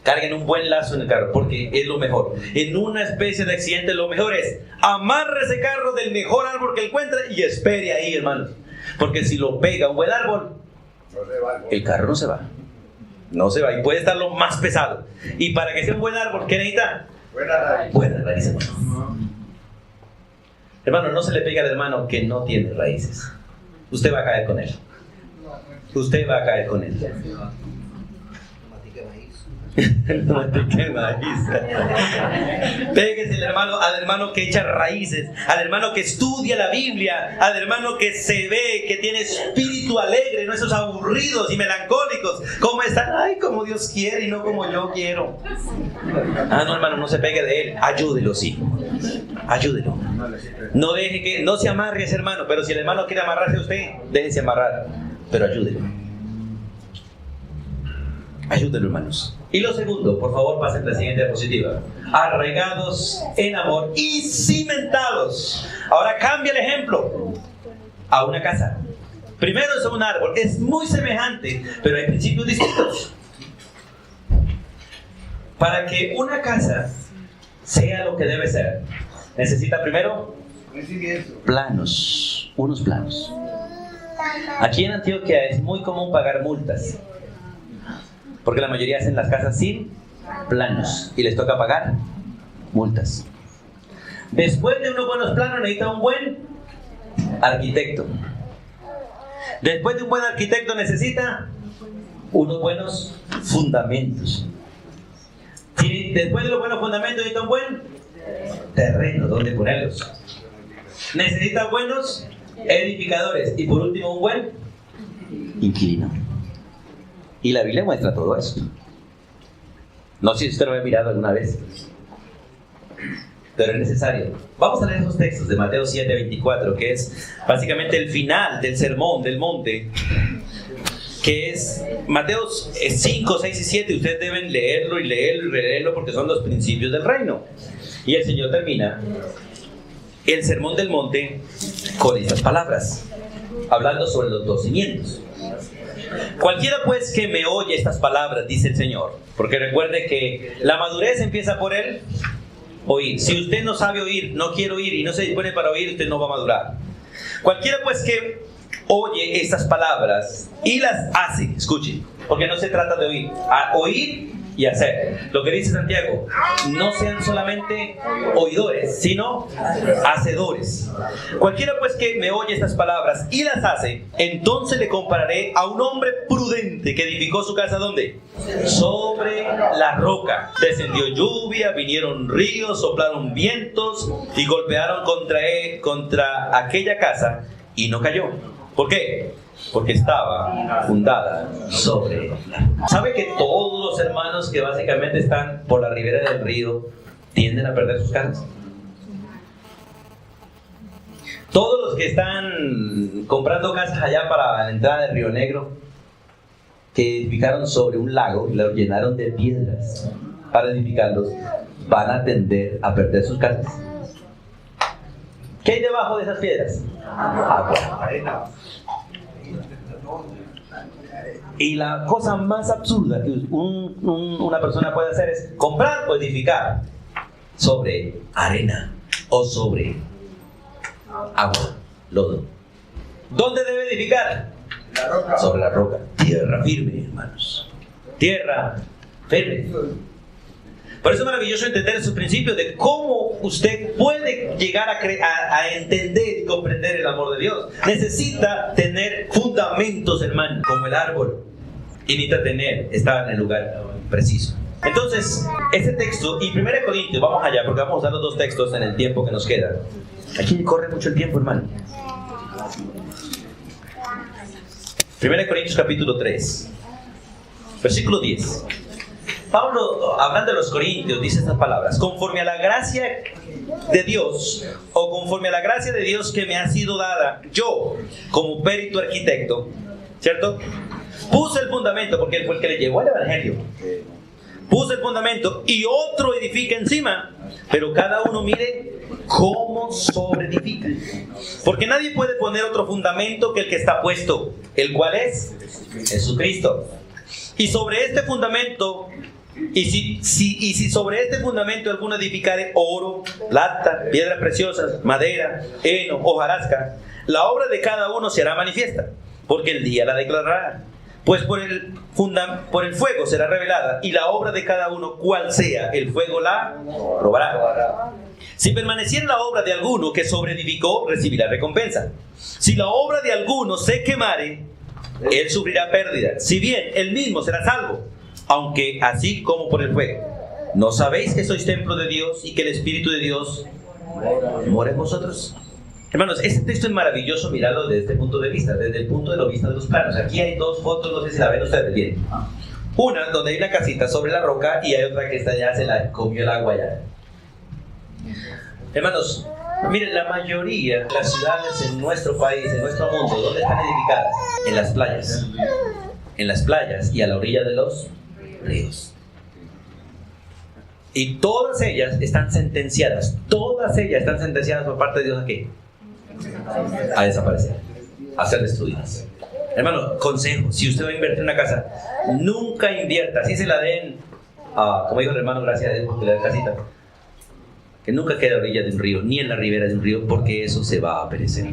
Carguen un buen lazo en el carro, porque es lo mejor. En una especie de accidente lo mejor es amarre ese carro del mejor árbol que encuentre y espere ahí, hermanos. Porque si lo pega un buen árbol, el carro no se va. No se va y puede estar lo más pesado. Y para que sea un buen árbol, ¿qué necesita? Buena raíz, hermano. Hermano, no se le pega al hermano que no tiene raíces. Usted va a caer con él. Usted va a caer con él. Péguese al hermano que echa raíces, al hermano que estudia la Biblia, al hermano que se ve, que tiene espíritu alegre, no esos aburridos y melancólicos. ¿Cómo están? Ay, como Dios quiere y no como yo quiero. No, hermano, no se pegue de él. Ayúdelo, sí. Ayúdelo. No deje que, no se amarre ese hermano, pero si el hermano quiere amarrarse a usted, déjese amarrar, pero ayúdelo. Ayúdelo, hermanos. Y lo segundo, por favor, pasen a la siguiente diapositiva. Arraigados en amor y cimentados. Ahora cambia el ejemplo a una casa. Primero es un árbol, es muy semejante, pero hay principios distintos. Para que una casa sea lo que debe ser, necesita primero planos, unos planos. Aquí en Antioquia es muy común pagar multas, porque la mayoría hacen las casas sin planos y les toca pagar multas. Después de unos buenos planos necesita un buen arquitecto. Después de un buen arquitecto necesita unos buenos fundamentos. Y después de los buenos fundamentos necesita un buen terreno donde ponerlos. Necesita buenos edificadores y por último un buen inquilino. Y la Biblia muestra todo eso. No sé si usted lo había mirado alguna vez, pero es necesario. Vamos a leer esos textos de Mateo 7:24, que es básicamente el final del sermón del monte, que es Mateo 5, 6 y 7. Ustedes deben leerlo y leerlo y releerlo porque son los principios del reino. Y el Señor termina el sermón del monte con estas palabras, hablando sobre los 2 cimientos. Cualquiera pues que me oye estas palabras, dice el Señor, porque recuerde que la madurez empieza por el oír. Si usted no sabe oír, no quiere oír y no se dispone para oír, usted no va a madurar. Cualquiera pues que oye estas palabras y las hace, escuche, porque no se trata de oír. Oír y hacer. Lo que dice Santiago, no sean solamente oidores, sino hacedores. Cualquiera pues que me oye estas palabras y las hace, entonces le compararé a un hombre prudente que edificó su casa, ¿dónde? Sobre la roca. Descendió lluvia, vinieron ríos, soplaron vientos y golpearon contra aquella casa y no cayó. ¿Por qué? Porque estaba fundada sobre la roca. ¿Sabe que todos los hermanos que básicamente están por la ribera del río tienden a perder sus casas? Todos los que están comprando casas allá para la entrada del Río Negro, que edificaron sobre un lago y lo llenaron de piedras para edificarlos, van a tender a perder sus casas. ¿Qué hay debajo de esas piedras? Agua, arena. Y la cosa más absurda que una persona puede hacer es comprar o edificar sobre arena o sobre agua, lodo. ¿Dónde debe edificar? Sobre la roca. Tierra firme, hermanos. Tierra firme. Por eso es maravilloso entender esos principios de cómo usted puede llegar a entender y comprender el amor de Dios. Necesita tener fundamentos, hermano, como el árbol. Y necesita estar en el lugar preciso. Entonces, ese texto, y 1 Corintios, vamos allá, porque vamos a usar los dos textos en el tiempo que nos queda. Aquí corre mucho el tiempo, hermano. 1 Corintios capítulo 3, versículo 10. Pablo, hablando de los corintios, dice estas palabras: conforme a la gracia de Dios, o conforme a la gracia de Dios que me ha sido dada, yo, como perito arquitecto, ¿cierto? Puse el fundamento, porque él fue el que le llevó al evangelio. Puse el fundamento y otro edifica encima, pero cada uno mire cómo sobreedifica. Porque nadie puede poner otro fundamento que el que está puesto, el cual es Jesucristo. Y sobre este fundamento, si sobre este fundamento alguno edificare oro, plata, piedras preciosas, madera, heno, hojarasca, la obra de cada uno se hará manifiesta, porque el día la declarará. Pues por el fuego será revelada, y la obra de cada uno, cual sea, el fuego la probará. Si permaneciera la obra de alguno que sobreedificó, recibirá recompensa. Si la obra de alguno se quemare, él sufrirá pérdida, si bien él mismo será salvo, aunque así como por el fuego. ¿No sabéis que sois templo de Dios y que el Espíritu de Dios mora en vosotros? Hermanos, este texto es maravilloso mirarlo desde este punto de vista, desde el punto de vista de los planos. Aquí hay dos fotos, no sé si la ven ustedes bien. Una donde hay una casita sobre la roca y hay otra que está ya, se la comió el agua ya. Hermanos, miren, la mayoría de las ciudades en nuestro país, en nuestro mundo, ¿dónde están edificadas? En las playas. En las playas y a la orilla de los ríos. Y todas ellas están sentenciadas. Todas ellas están sentenciadas por parte de Dios ¿a qué? A desaparecer, a ser destruidas. Hermano, consejo: si usted va a invertir en una casa, nunca invierta, así se la den, como dijo el hermano, gracias a Dios que le den casita, que nunca quede a orilla de un río, ni en la ribera de un río, porque eso se va a perecer.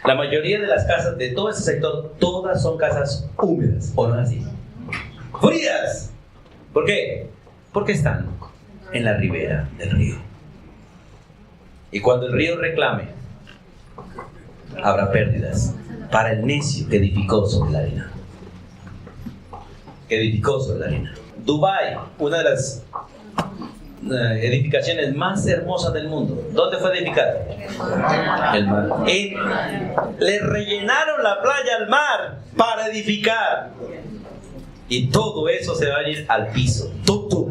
La mayoría de las casas de todo ese sector, todas son casas húmedas, ¿o no es así? ¡Frías! ¿Por qué? Porque están en la ribera del río. Y cuando el río reclame, habrá pérdidas para el necio que edificó sobre la arena. Que edificó sobre la arena. Dubái, una de las edificaciones más hermosas del mundo. ¿Dónde fue edificada? El mar. Le rellenaron la playa al mar para edificar. Y todo eso se va a ir al piso. Todo.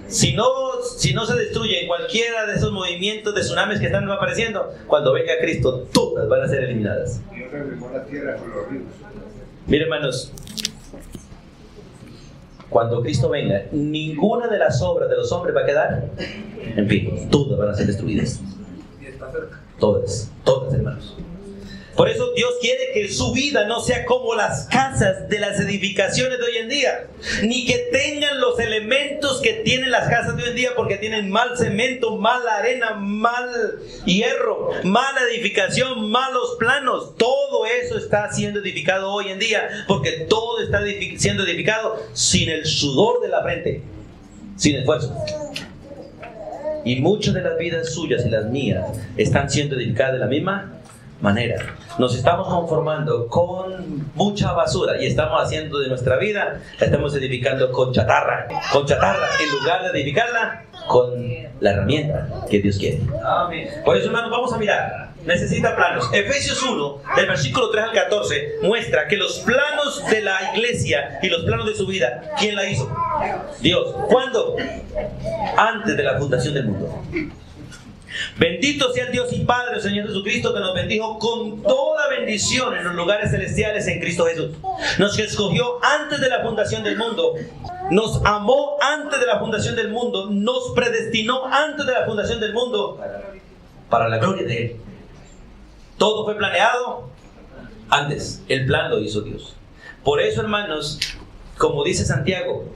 Si no se destruye cualquiera de esos movimientos de tsunamis que están apareciendo, cuando venga Cristo, todas van a ser eliminadas. Miren, hermanos, cuando Cristo venga, ninguna de las obras de los hombres va a quedar en fin, todas van a ser destruidas. Todas, hermanos. Por eso Dios quiere que su vida no sea como las casas de las edificaciones de hoy en día, ni que tengan los elementos que tienen las casas de hoy en día, porque tienen mal cemento, mala arena, mal hierro, mala edificación, malos planos. Todo eso está siendo edificado hoy en día, porque todo está siendo edificado sin el sudor de la frente, sin esfuerzo. Y muchas de las vidas suyas y las mías están siendo edificadas de la misma manera. Nos estamos conformando con mucha basura y estamos haciendo de nuestra vida, la estamos edificando con chatarra, en lugar de edificarla con la herramienta que Dios quiere. Amén. Por eso, hermanos, vamos a mirar. Necesita planos. Efesios 1, del versículo 3 al 14, muestra que los planos de la iglesia y los planos de su vida, ¿quién la hizo? Dios. ¿Cuándo? Antes de la fundación del mundo. Bendito sea el Dios y Padre del Señor Jesucristo, que nos bendijo con toda bendición en los lugares celestiales en Cristo Jesús. Nos escogió antes de la fundación del mundo, nos amó antes de la fundación del mundo, nos predestinó antes de la fundación del mundo para la gloria de Él. Todo fue planeado antes. El plan lo hizo Dios. Por eso, hermanos, como dice Santiago,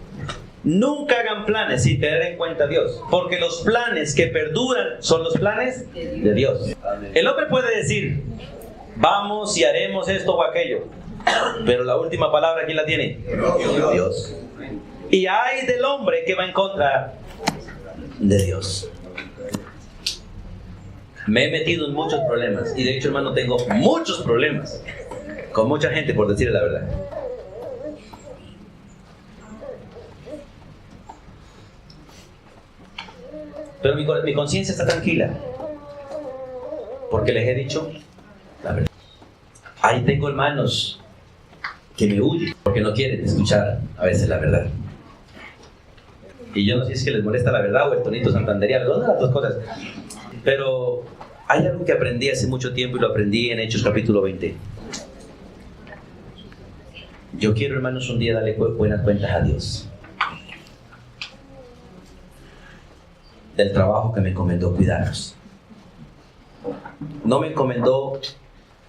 nunca hagan planes sin tener en cuenta a Dios, porque los planes que perduran son los planes de Dios. El hombre puede decir, vamos y haremos esto o aquello, pero la última palabra, ¿quién la tiene? Dios. Y hay del hombre que va en contra de Dios. Me he metido en muchos problemas, y de hecho, hermano, tengo muchos problemas con mucha gente, por decirle la verdad. Pero mi conciencia está tranquila, porque les he dicho la verdad. Ahí tengo hermanos que me huyen porque no quieren escuchar a veces la verdad. Y yo no sé si es que les molesta la verdad o el tonito santanderiano, dos de las dos cosas. Pero hay algo que aprendí hace mucho tiempo y lo aprendí en Hechos capítulo 20. Yo quiero, hermanos, un día darle buenas cuentas a Dios del trabajo que me encomendó cuidarlos. No me encomendó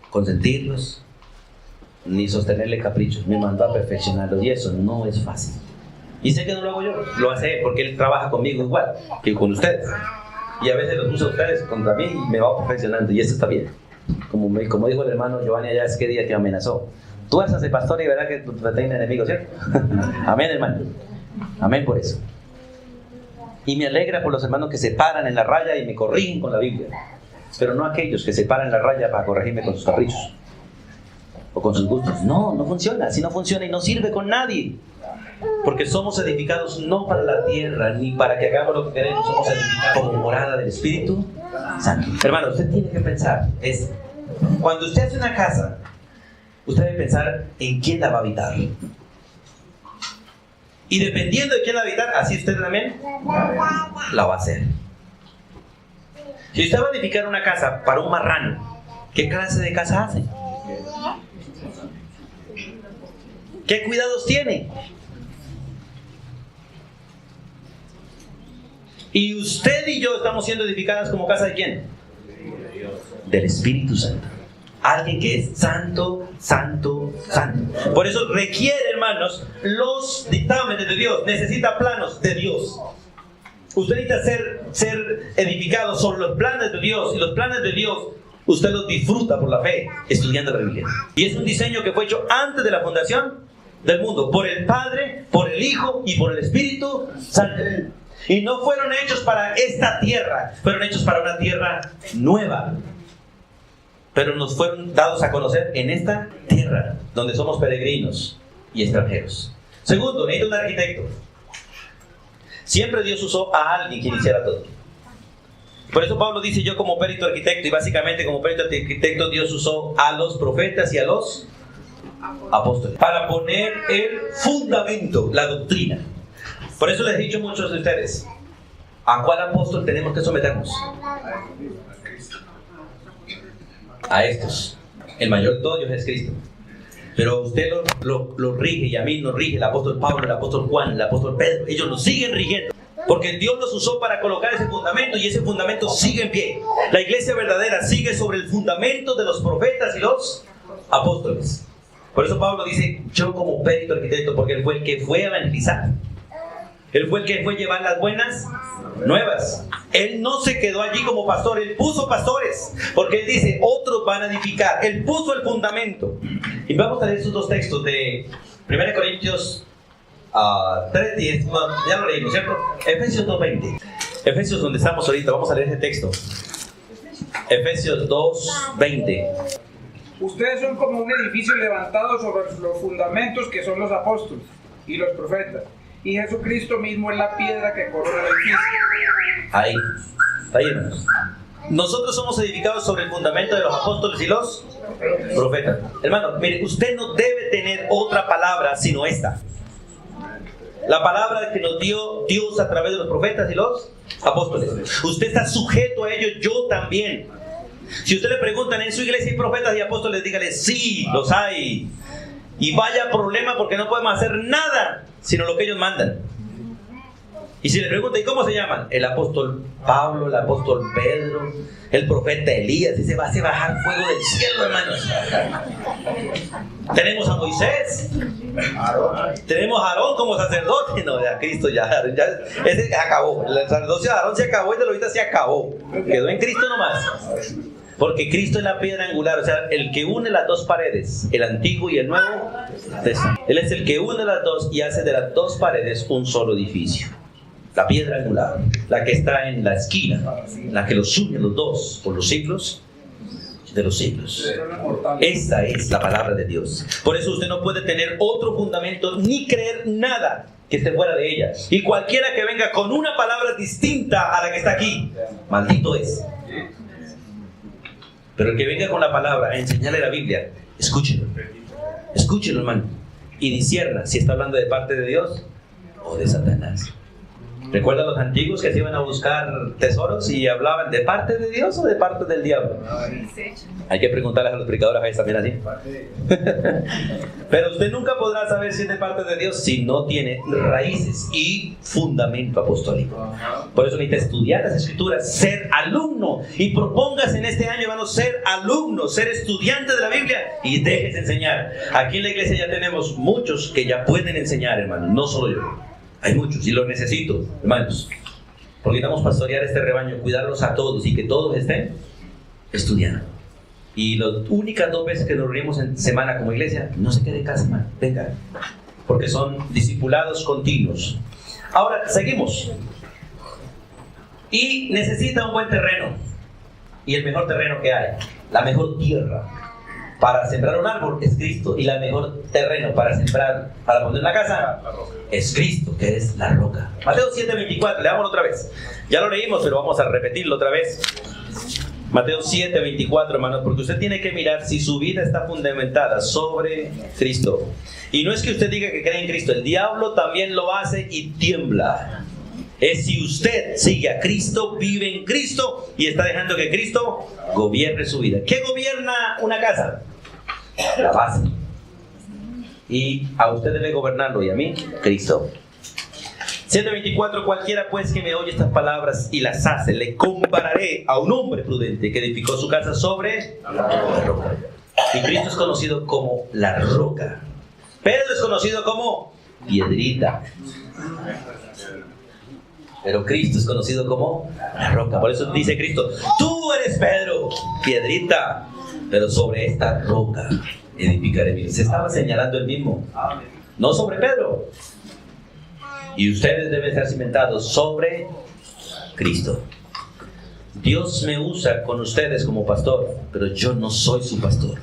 consentirlos ni sostenerle caprichos, me mandó a perfeccionarlos, y eso no es fácil. Y sé que no lo hago yo, lo hace Él, porque Él trabaja conmigo igual que con ustedes. Y a veces los usa ustedes contra mí y me va perfeccionando, y eso está bien. Como dijo el hermano Giovanni allá ese día que amenazó: tú haces de pastor y verás que te tiene enemigos, ¿cierto? Amén, hermano. Amén por eso. Y me alegra por los hermanos que se paran en la raya y me corrigen con la Biblia, pero no aquellos que se paran en la raya para corregirme con sus caprichos o con sus gustos. No funciona. Si no funciona y no sirve con nadie, porque somos edificados no para la tierra ni para que hagamos lo que queremos. Somos edificados como morada del Espíritu Santo. Hermano, usted tiene que pensar, cuando usted hace una casa, usted debe pensar en quién la va a habitar. Y dependiendo de quién la va a habitar, así usted también la va a hacer. Si usted va a edificar una casa para un marrano, ¿qué clase de casa hace? ¿Qué cuidados tiene? Y usted y yo estamos siendo edificadas como casa ¿de quién? Del Espíritu Santo. Alguien que es santo, santo, santo. Por eso requiere, hermanos, los dictámenes de Dios. Necesita planos de Dios. Usted necesita ser edificado sobre los planes de Dios. Y los planes de Dios usted los disfruta por la fe, estudiando la Biblia. Y es un diseño que fue hecho antes de la fundación del mundo, por el Padre, por el Hijo y por el Espíritu Santo. Y no fueron hechos para esta tierra, fueron hechos para una tierra nueva. Pero nos fueron dados a conocer en esta tierra, donde somos peregrinos y extranjeros. Segundo, necesita un arquitecto. Siempre Dios usó a alguien que iniciara todo. Por eso Pablo dice: yo como perito arquitecto. Y básicamente como perito arquitecto Dios usó a los profetas y a los apóstoles para poner el fundamento, la doctrina. Por eso les he dicho a muchos de ustedes: ¿a cuál apóstol tenemos que someternos? A estos. El mayor de todos ellos es Cristo. Pero usted lo rige, y a mí nos rige el apóstol Pablo, el apóstol Juan, el apóstol Pedro. Ellos nos siguen rigiendo. Porque Dios los usó para colocar ese fundamento y ese fundamento sigue en pie. La iglesia verdadera sigue sobre el fundamento de los profetas y los apóstoles. Por eso Pablo dice, yo como perito arquitecto, porque él fue el que fue a evangelizar. Él fue el que fue a llevar las buenas nuevas. Él no se quedó allí como pastor, él puso pastores. Porque él dice, otros van a edificar. Él puso el fundamento. Y vamos a leer esos dos textos de 1 Corintios 3:10. Ya lo leímos, ¿cierto? Efesios 2:20. Efesios, donde estamos ahorita, vamos a leer ese texto. Efesios 2:20. Ustedes son como un edificio levantado sobre los fundamentos que son los apóstoles y los profetas. Y Jesucristo mismo es la piedra que corona el edificio. Ahí, hermanos. Nosotros somos edificados sobre el fundamento de los apóstoles y los profetas. Hermano, mire, usted no debe tener otra palabra sino esta. La palabra que nos dio Dios a través de los profetas y los apóstoles. Usted está sujeto a ellos, yo también. Si usted le preguntan, ¿en su iglesia hay profetas y apóstoles? Dígale, sí, los hay. Y vaya problema porque no podemos hacer nada sino lo que ellos mandan. Y si le preguntan, ¿y cómo se llaman? El apóstol Pablo, el apóstol Pedro, el profeta Elías. Dice, va a bajar fuego del cielo, hermanos. Tenemos a Moisés. Tenemos a Aarón como sacerdote. No, ya Cristo ya ese se acabó. El sacerdocio de Aarón se acabó y de Levita se acabó. Quedó en Cristo nomás. Porque Cristo es la piedra angular, o sea, el que une las dos paredes, el Antiguo y el Nuevo Testamento. Él es el que une las dos y hace de las dos paredes un solo edificio. La piedra angular, la que está en la esquina, la que los une los dos por los siglos de los siglos. Esa es la palabra de Dios. Por eso usted no puede tener otro fundamento ni creer nada que esté fuera de ella. Y cualquiera que venga con una palabra distinta a la que está aquí, maldito es. Pero el que venga con la palabra a enseñarle la Biblia, escúchelo, hermano, y discierna si está hablando de parte de Dios o de Satanás. ¿Recuerdan los antiguos que se iban a buscar tesoros y hablaban de parte de Dios o de parte del diablo? Hay que preguntarles a los predicadores a veces también así. Pero usted nunca podrá saber si es de parte de Dios si no tiene raíces y fundamento apostólico. Por eso necesita estudiar las Escrituras, ser alumno, y propóngase en este año, hermanos, ser alumno, ser estudiante de la Biblia y déjese enseñar. Aquí en la iglesia ya tenemos muchos que ya pueden enseñar, hermanos, no solo yo. Hay muchos y los necesito, hermanos, porque necesitamos pastorear este rebaño, cuidarlos a todos y que todos estén estudiando. Y las únicas 2 veces que nos reunimos en semana como iglesia, no se quede en casa, hermano, venga, porque son discipulados continuos. Ahora, seguimos. Y necesita un buen terreno, y el mejor terreno que hay, la mejor tierra para sembrar un árbol es Cristo, y el mejor terreno para sembrar, para poner una casa, es Cristo, que es la roca. Mateo 7:24, leámoslo otra vez. Ya lo leímos, pero vamos a repetirlo otra vez. Mateo 7:24, hermanos, porque usted tiene que mirar si su vida está fundamentada sobre Cristo. Y no es que usted diga que cree en Cristo, el diablo también lo hace y tiembla. Es si usted sigue a Cristo, vive en Cristo y está dejando que Cristo gobierne su vida. ¿Qué gobierna una casa? La base. Y a usted debe gobernarlo y a mí, Cristo. 7:24, cualquiera pues que me oye estas palabras y las hace, le compararé a un hombre prudente que edificó su casa sobre la roca. Y Cristo es conocido como la roca. Pedro es conocido como piedrita. Pero Cristo es conocido como la roca. Por eso dice Cristo, tú eres Pedro, piedrita, pero sobre esta roca edificaré mi. Se estaba señalando el mismo, no sobre Pedro. Y ustedes deben estar cimentados sobre Cristo. Dios me usa con ustedes como pastor, pero yo no soy su pastor.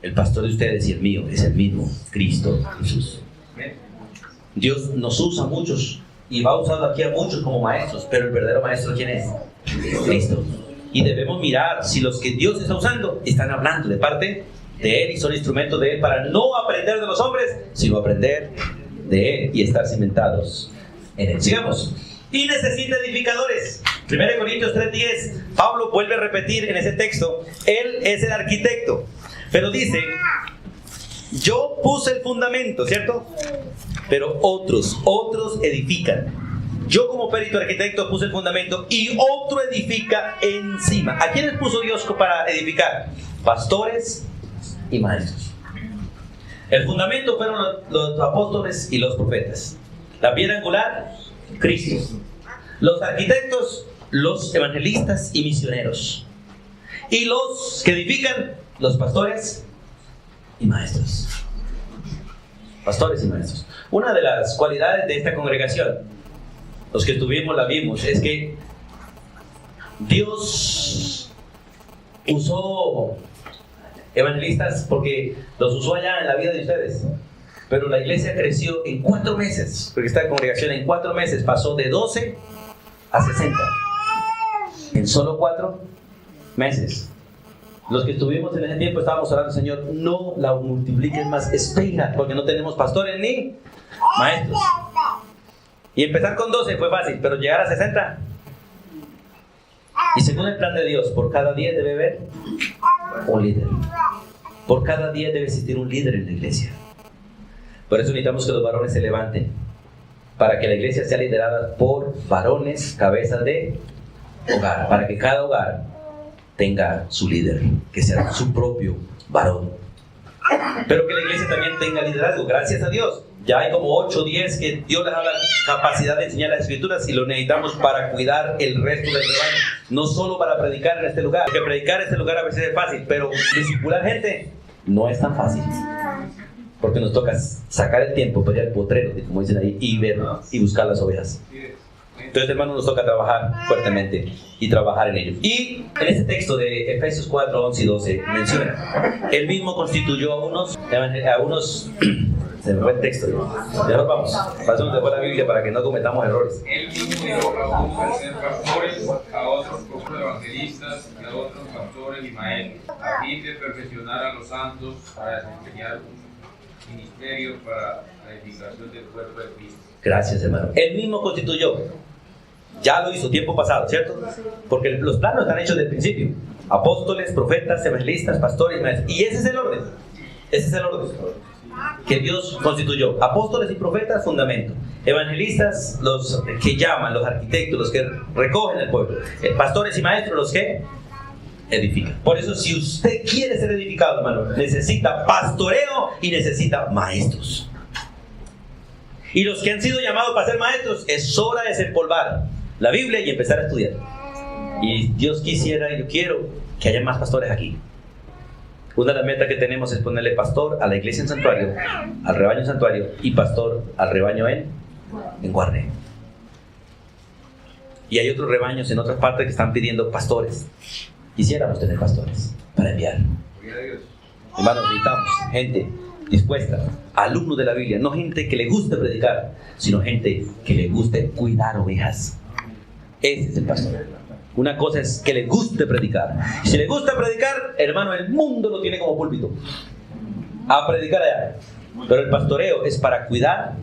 El pastor de ustedes y el mío es el mismo, Cristo Jesús. Dios nos usa a muchos y va usando aquí a muchos como maestros, pero el verdadero maestro, ¿quién es? Cristo. Y debemos mirar si los que Dios está usando están hablando de parte de Él y son instrumentos de Él para no aprender de los hombres, sino aprender de Él y estar cimentados en Él. Sigamos. Y necesita edificadores. 1 Corintios 3:10, Pablo vuelve a repetir en ese texto, Él es el arquitecto, pero dice, yo puse el fundamento, ¿cierto? Pero otros edifican. Yo como perito arquitecto puse el fundamento y otro edifica encima. ¿A quiénes puso Dios para edificar? Pastores y maestros. El fundamento fueron los apóstoles y los profetas. La piedra angular, Cristo. Los arquitectos, los evangelistas y misioneros. Y los que edifican, los pastores y maestros. Pastores y maestros. Una de las cualidades de esta congregación, los que estuvimos la vimos, es que Dios usó evangelistas porque los usó allá en la vida de ustedes. Pero la iglesia creció en 4 meses, porque esta congregación en 4 meses pasó de 12 a 60. En solo 4 meses. Los que estuvimos en ese tiempo estábamos orando, Señor, no la multipliques más, espera, porque no tenemos pastores ni maestros. Y empezar con 12 fue fácil, pero llegar a 60. Y según el plan de Dios, por cada 10 debe haber un líder. Por cada 10 debe existir un líder en la iglesia. Por eso necesitamos que los varones se levanten, para que la iglesia sea liderada por varones, cabezas de hogar, para que cada hogar tenga su líder, que sea su propio varón. Pero que la iglesia también tenga liderazgo, gracias a Dios. Ya hay como 8 o 10 que Dios les da la capacidad de enseñar las escrituras y lo necesitamos para cuidar el resto del rebaño. No solo para predicar en este lugar, porque predicar en este lugar a veces es fácil, pero discipular gente no es tan fácil. Porque nos toca sacar el tiempo, pedir al potrero, como dicen ahí, y ver y buscar las ovejas. Entonces, hermanos, nos toca trabajar fuertemente y trabajar en ello. Y en este texto de Efesios 4, 11 y 12 menciona, él mismo constituyó a unos se me fue el texto. Mejor vamos, pasemos después la Biblia para que no cometamos errores. Él mismo dio a unos para ser pastores, a otros como evangelistas, y a otros pastores y maestros, a fin de perfeccionar a los santos para desempeñar un ministerio para la edificación del cuerpo de Cristo. Gracias, hermano. Él mismo constituyó. Ya lo hizo tiempo pasado, ¿cierto? Porque los planos están hechos desde el principio. Apóstoles, profetas, evangelistas, pastores y maestros. Y ese es el orden. Ese es el orden que Dios constituyó. Apóstoles y profetas, fundamento. Evangelistas, los que llaman, los arquitectos, los que recogen el pueblo. Pastores y maestros, los que edifican. Por eso, si usted quiere ser edificado, hermano, necesita pastoreo y necesita maestros. Y los que han sido llamados para ser maestros, es hora de desempolvar la Biblia y empezar a estudiar. Y Dios quisiera, y yo quiero que haya más pastores aquí. Una de las metas que tenemos es ponerle pastor a la iglesia en Santuario, al rebaño en Santuario, y pastor al rebaño en Guarne. Y hay otros rebaños en otras partes que están pidiendo pastores. Quisiéramos tener pastores para enviar. Hermanos, necesitamos gente dispuesta, alumnos de la Biblia, no gente que le guste predicar, sino gente que le guste cuidar ovejas. Ese es el pastor. Una cosa es que le guste predicar. Y si le gusta predicar, hermano, el mundo lo tiene como púlpito. A predicar allá. Pero el pastoreo es para cuidar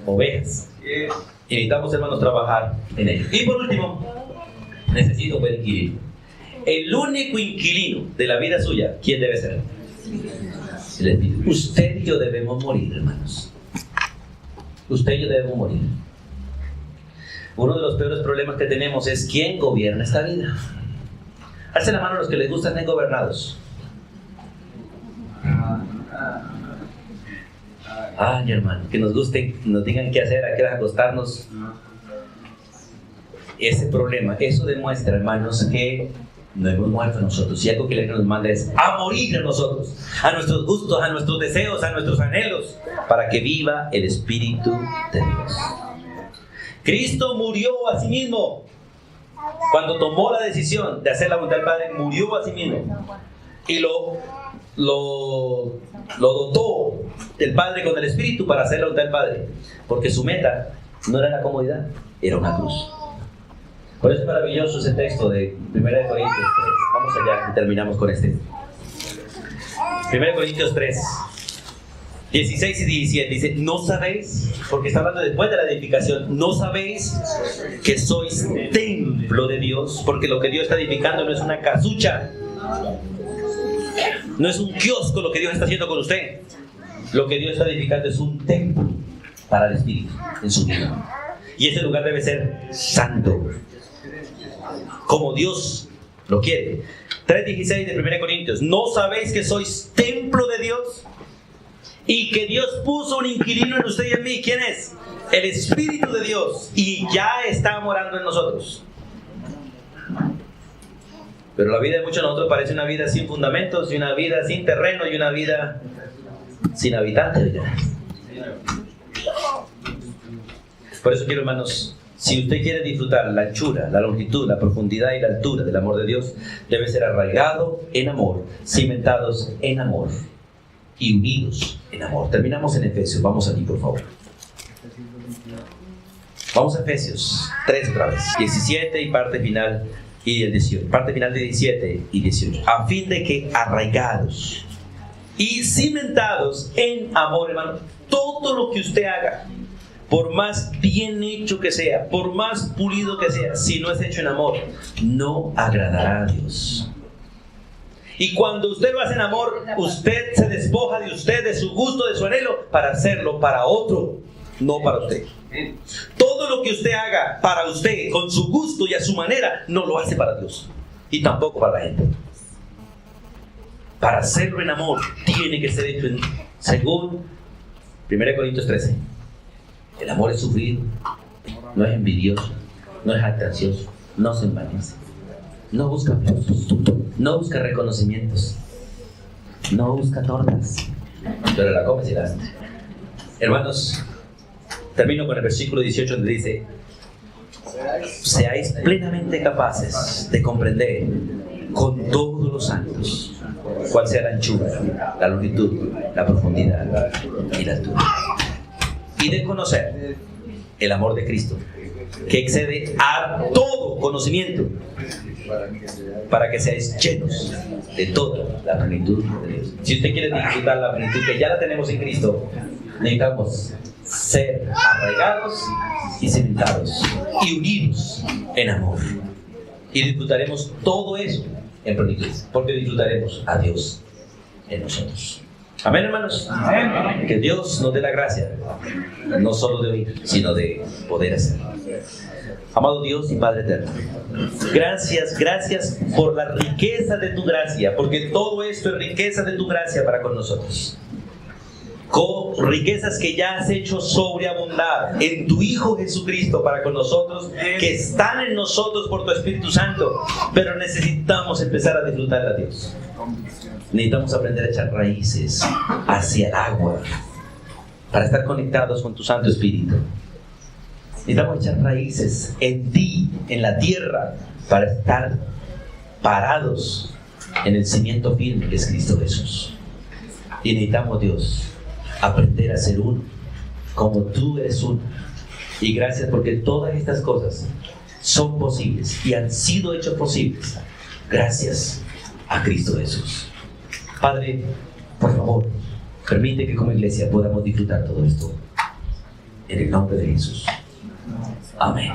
ovejas. Y necesitamos, hermanos, trabajar en ello. Y por último, necesito ver inquilino. El único inquilino de la vida suya, ¿quién debe ser? El Espíritu. Usted y yo debemos morir, hermanos. Usted y yo debemos morir. Uno de los peores problemas que tenemos es quién gobierna esta vida. Alcen la mano a los que les gustan ser gobernados. Ay, hermano, que nos guste, nos digan qué hacer, a qué hora acostarnos. Ese problema, eso demuestra, hermanos, que no hemos muerto nosotros. Y algo que nos manda es a morir a nosotros, a nuestros gustos, a nuestros deseos, a nuestros anhelos, para que viva el Espíritu de Dios. Cristo murió a sí mismo. Cuando tomó la decisión de hacer la voluntad del Padre, murió a sí mismo. Y lo dotó el Padre con el Espíritu para hacer la voluntad del Padre. Porque su meta no era la comodidad, era una cruz. Por eso es maravilloso ese texto de 1 Corintios 3. Vamos allá y terminamos con este. 1 Corintios 3, 16 y 17 dice: ¿no sabéis? Porque está hablando después de la edificación. ¿No sabéis que sois templo de Dios? Porque lo que Dios está edificando no es una casucha, no es un kiosco lo que Dios está haciendo con usted. Lo que Dios está edificando es un templo para el Espíritu en su vida. Y ese lugar debe ser santo, como Dios lo quiere. 3:16 de 1 Corintios. ¿No sabéis que sois templo de Dios? Y que Dios puso un inquilino en usted y en mí. ¿Quién es? El Espíritu de Dios. Y ya está morando en nosotros. Pero la vida de muchos de nosotros parece una vida sin fundamentos, y una vida sin terreno, y una vida sin habitantes. Por eso quiero, hermanos, si usted quiere disfrutar la anchura, la longitud, la profundidad y la altura del amor de Dios, debe ser arraigado en amor, cimentados en amor y unidos en amor. Terminamos en Efesios. Vamos allí, por favor. Vamos a Efesios 3 otra vez. 17 y parte final y el 18. Parte final de 17 y 18. A fin de que arraigados y cimentados en amor, hermano, todo lo que usted haga, por más bien hecho que sea, por más pulido que sea, si no es hecho en amor, no agradará a Dios. Y cuando usted lo hace en amor, usted se despoja de usted, de su gusto, de su anhelo, para hacerlo para otro, no para usted. Todo lo que usted haga para usted, con su gusto y a su manera, no lo hace para Dios. Y tampoco para la gente. Para hacerlo en amor, tiene que ser hecho según 1 Corintios 13. El amor es sufrido, no es envidioso, no es jactancioso, no se envanece, no busca aplausos, no busca reconocimientos, no busca tortas, pero la come si la hace. Hermanos, termino con el versículo 18 donde dice: seáis plenamente capaces de comprender con todos los santos cuál sea la anchura, la longitud, la profundidad y la altura, y de conocer el amor de Cristo, que excede a todo conocimiento, para que seáis llenos de toda la plenitud de Dios. Si usted quiere disfrutar la plenitud que ya la tenemos en Cristo, necesitamos ser arraigados y cimentados y unidos en amor. Y disfrutaremos todo eso en plenitud, porque disfrutaremos a Dios en nosotros. Amén, hermanos. Amén. Que Dios nos dé la gracia, no solo de oír, sino de poder hacer. Amado Dios y Padre eterno, gracias por la riqueza de tu gracia, porque todo esto es riqueza de tu gracia para con nosotros. Con riquezas que ya has hecho sobreabundar en tu Hijo Jesucristo para con nosotros, que están en nosotros por tu Espíritu Santo, pero necesitamos empezar a disfrutar a Dios. Necesitamos aprender a echar raíces hacia el agua para estar conectados con tu Santo Espíritu. Necesitamos echar raíces en ti, en la tierra, para estar parados en el cimiento firme que es Cristo Jesús. Y necesitamos, Dios, aprender a ser uno, como tú eres uno. Y gracias porque todas estas cosas son posibles y han sido hechas posibles gracias a Cristo Jesús. Padre, por favor, permite que como iglesia podamos disfrutar todo esto en el nombre de Jesús. Amén.